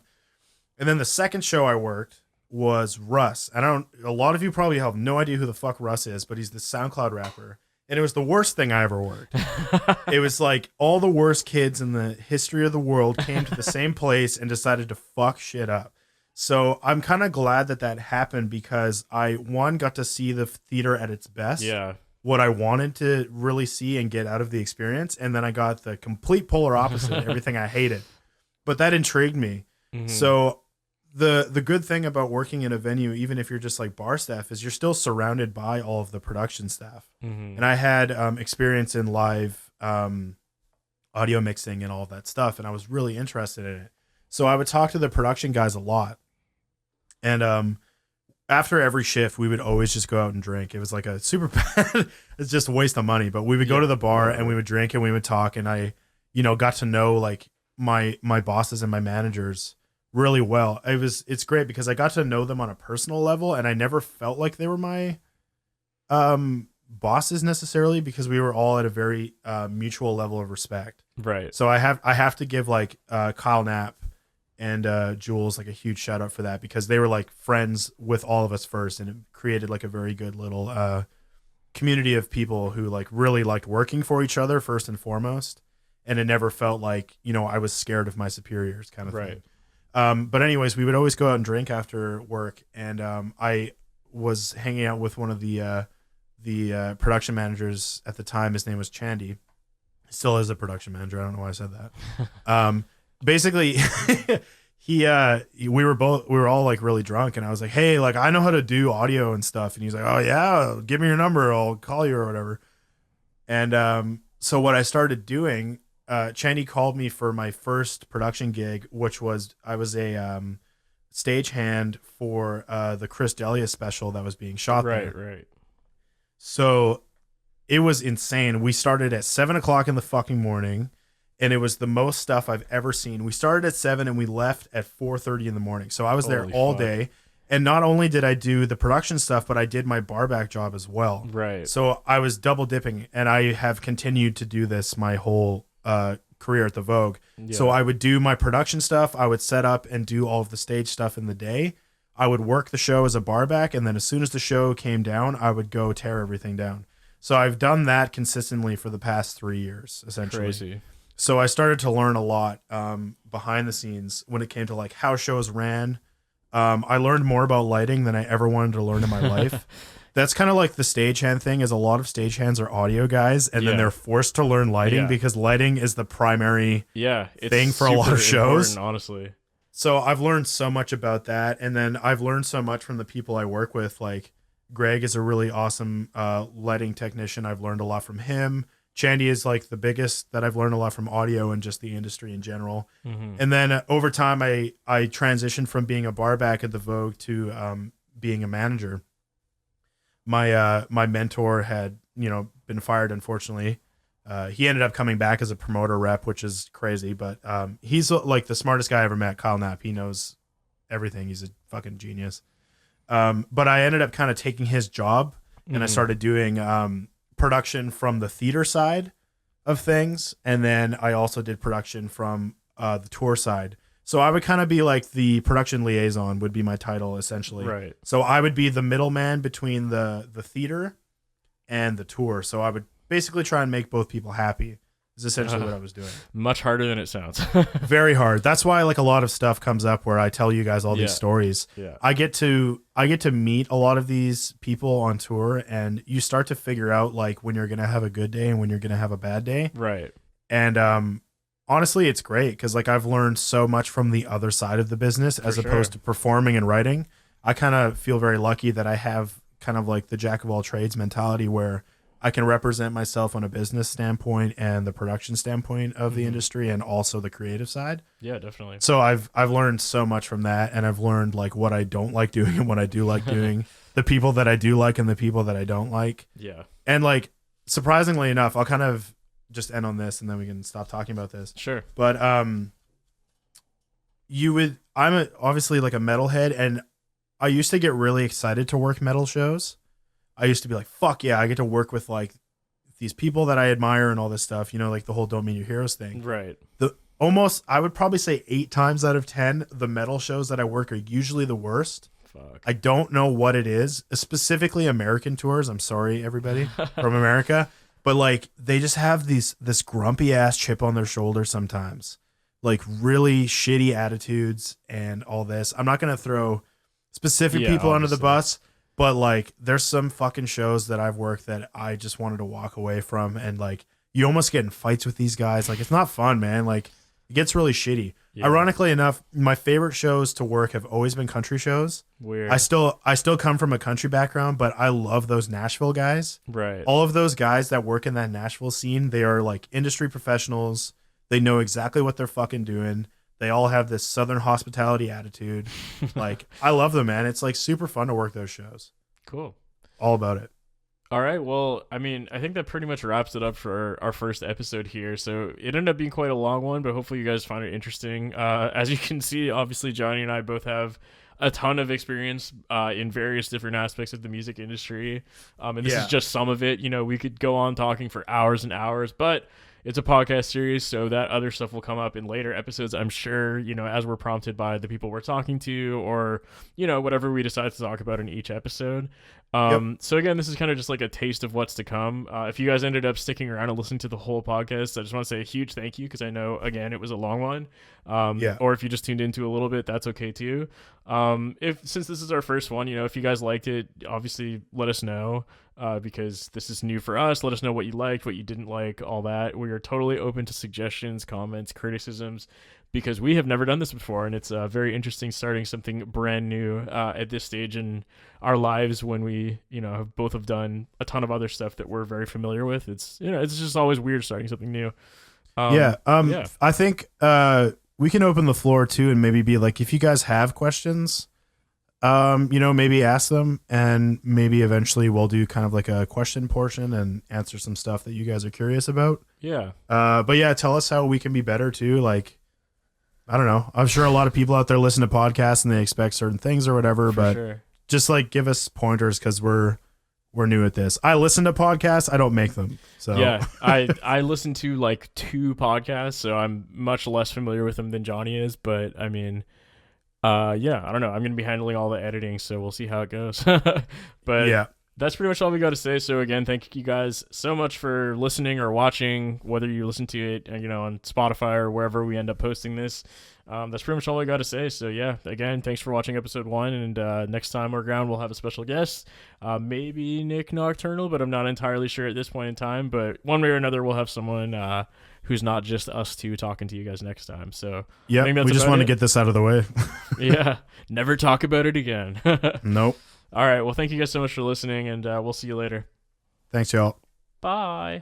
And then the second show I worked was Russ. And a lot of you probably have no idea who the fuck Russ is, but he's the SoundCloud rapper. And it was the worst thing I ever worked. It was like all the worst kids in the history of the world came to the same place and decided to fuck shit up. So I'm kind of glad that happened because I, one, got to see the theater at its best. Yeah. What I wanted to really see and get out of the experience. And then I got the complete polar opposite, everything I hated. But that intrigued me. So the good thing about working in a venue, even if you're just like bar staff, is you're still surrounded by all of the production staff. And I had experience in live audio mixing and all of that stuff. And I was really interested in it. So I would talk to the production guys a lot. And after every shift, we would always just go out and drink. It was like a super bad, it's just a waste of money. But we would go to the bar and we would drink and we would talk. And I, got to know like my bosses and my managers really well. It's great because I got to know them on a personal level and I never felt like they were my bosses necessarily because we were all at a very mutual level of respect. Right. So I have to give like Kyle Knapp and Jules like a huge shout out for that because they were like friends with all of us first and it created like a very good little community of people who like really liked working for each other first and foremost. And it never felt like, I was scared of my superiors kind of thing. But anyways, we would always go out and drink after work. And I was hanging out with one of the production managers at the time. His name was Chandy. He still is a production manager. I don't know why I said that. Basically, we were all like really drunk. And I was like, hey, like I know how to do audio and stuff. And he's like, oh yeah, give me your number. I'll call you or whatever. And so what I started doing, Chandy called me for my first production gig, which was I was a stagehand for the Chris D'Elia special that was being shot there. Right. So it was insane. We started at 7:00 in the fucking morning, and it was the most stuff I've ever seen. We started at 7 and we left at 4:30 in the morning. So I was there all day. And not only did I do the production stuff, but I did my barback job as well. Right. So I was double dipping, and I have continued to do this my whole career at the Vogue. Yeah. So I would do my production stuff. I would set up and do all of the stage stuff in the day. I would work the show as a barback, and then as soon as the show came down, I would go tear everything down. So I've done that consistently for the past 3 years, essentially. Crazy. So I started to learn a lot behind the scenes when it came to like how shows ran. I learned more about lighting than I ever wanted to learn in my life. That's kind of like the stagehand thing, is a lot of stagehands are audio guys, and then they're forced to learn lighting because lighting is the primary thing for a lot of shows. Honestly. So I've learned so much about that, and then I've learned so much from the people I work with. Like Greg is a really awesome lighting technician. I've learned a lot from him. Chandy is like the biggest that I've learned a lot from audio and just the industry in general. Mm-hmm. And then over time, I transitioned from being a barback at the Vogue to being a manager. My mentor had been fired, unfortunately. He ended up coming back as a promoter rep, which is crazy. But he's like the smartest guy I ever met, Kyle Knapp. He knows everything. He's a fucking genius. But I ended up kind of taking his job, and I started doing production from the theater side of things, and then I also did production from the tour side. So I would kind of be like the production liaison would be my title, essentially. Right. So I would be the middleman between the theater and the tour. So I would basically try and make both people happy. Is essentially what I was doing. Much harder than it sounds. Very hard. That's why like a lot of stuff comes up where I tell you guys all these stories. Yeah. I get to meet a lot of these people on tour, and you start to figure out like when you're gonna have a good day and when you're gonna have a bad day. Right. And honestly, it's great because like I've learned so much from the other side of the business as opposed to performing and writing. I kind of feel very lucky that I have kind of like the jack of all trades mentality where I can represent myself on a business standpoint and the production standpoint of the industry, and also the creative side. Yeah, definitely. So I've learned so much from that, and I've learned like what I don't like doing and what I do like doing, the people that I do like and the people that I don't like. Yeah. And like surprisingly enough, I'll kind of just end on this and then we can stop talking about this. Sure. But obviously like a metalhead, and I used to get really excited to work metal shows. I used to be like, fuck yeah, I get to work with like these people that I admire and all this stuff, like the whole Don't Meet Your Heroes thing. Right. I would probably say 8 times out of 10, the metal shows that I work are usually the worst. Fuck. I don't know what it is, specifically American tours. I'm sorry, everybody from America. But like, they just have this grumpy ass chip on their shoulder sometimes, like really shitty attitudes and all this. I'm not going to throw specific people under the bus, but like there's some fucking shows that I've worked that I just wanted to walk away from, and like you almost get in fights with these guys. Like it's not fun, man. Like it gets really shitty. Yeah. Ironically enough, my favorite shows to work have always been country shows. Weird. I still come from a country background, but I love those Nashville guys. Right. All of those guys that work in that Nashville scene, they are like industry professionals. They know exactly what they're fucking doing. They all have this Southern hospitality attitude. Like, I love them, man. It's like super fun to work those shows. Cool. All about it. All right. Well, I mean, I think that pretty much wraps it up for our first episode here. So it ended up being quite a long one, but hopefully you guys found it interesting. As you can see, obviously, Johnny and I both have a ton of experience in various different aspects of the music industry. And this is just some of it. We could go on talking for hours and hours, but it's a podcast series, so that other stuff will come up in later episodes, I'm sure, as we're prompted by the people we're talking to, or, whatever we decide to talk about in each episode. So again, this is kind of just like a taste of what's to come. If you guys ended up sticking around and listening to the whole podcast, I just want to say a huge thank you, because I know, again, it was a long one. Or if you just tuned into a little bit, that's okay too. Since this is our first one, if you guys liked it, obviously let us know. Because this is new for us. Let us know what you liked, what you didn't like, all that. We are totally open to suggestions, comments, criticisms, because we have never done this before, and it's very interesting starting something brand new at this stage in our lives when we, have both have done a ton of other stuff that we're very familiar with. It's it's just always weird starting something new. I think we can open the floor too, and maybe be like, if you guys have questions, maybe ask them, and maybe eventually we'll do kind of like a question portion and answer some stuff that you guys are curious about. Yeah. But yeah, tell us how we can be better too. Like, I don't know. I'm sure a lot of people out there listen to podcasts and they expect certain things or whatever, but just like give us pointers, because we're we're new at this. I listen to podcasts. I don't make them. So Yeah, I listen to like 2 podcasts, so I'm much less familiar with them than Johnny is. But I mean, yeah, I don't know. I'm gonna be handling all the editing, so we'll see how it goes. But yeah, that's pretty much all we got to say. So again, thank you guys so much for listening or watching, whether you listen to it, on Spotify or wherever we end up posting this. That's pretty much all I got to say. So yeah, again, thanks for watching episode 1. And next time we're around, we'll have a special guest, maybe Nick Nocturnal, but I'm not entirely sure at this point in time. But one way or another, we'll have someone who's not just us two talking to you guys next time. So yeah, we just want to get this out of the way. Yeah, never talk about it again. Nope. All right, well, thank you guys so much for listening, and we'll see you later. Thanks, y'all. Bye.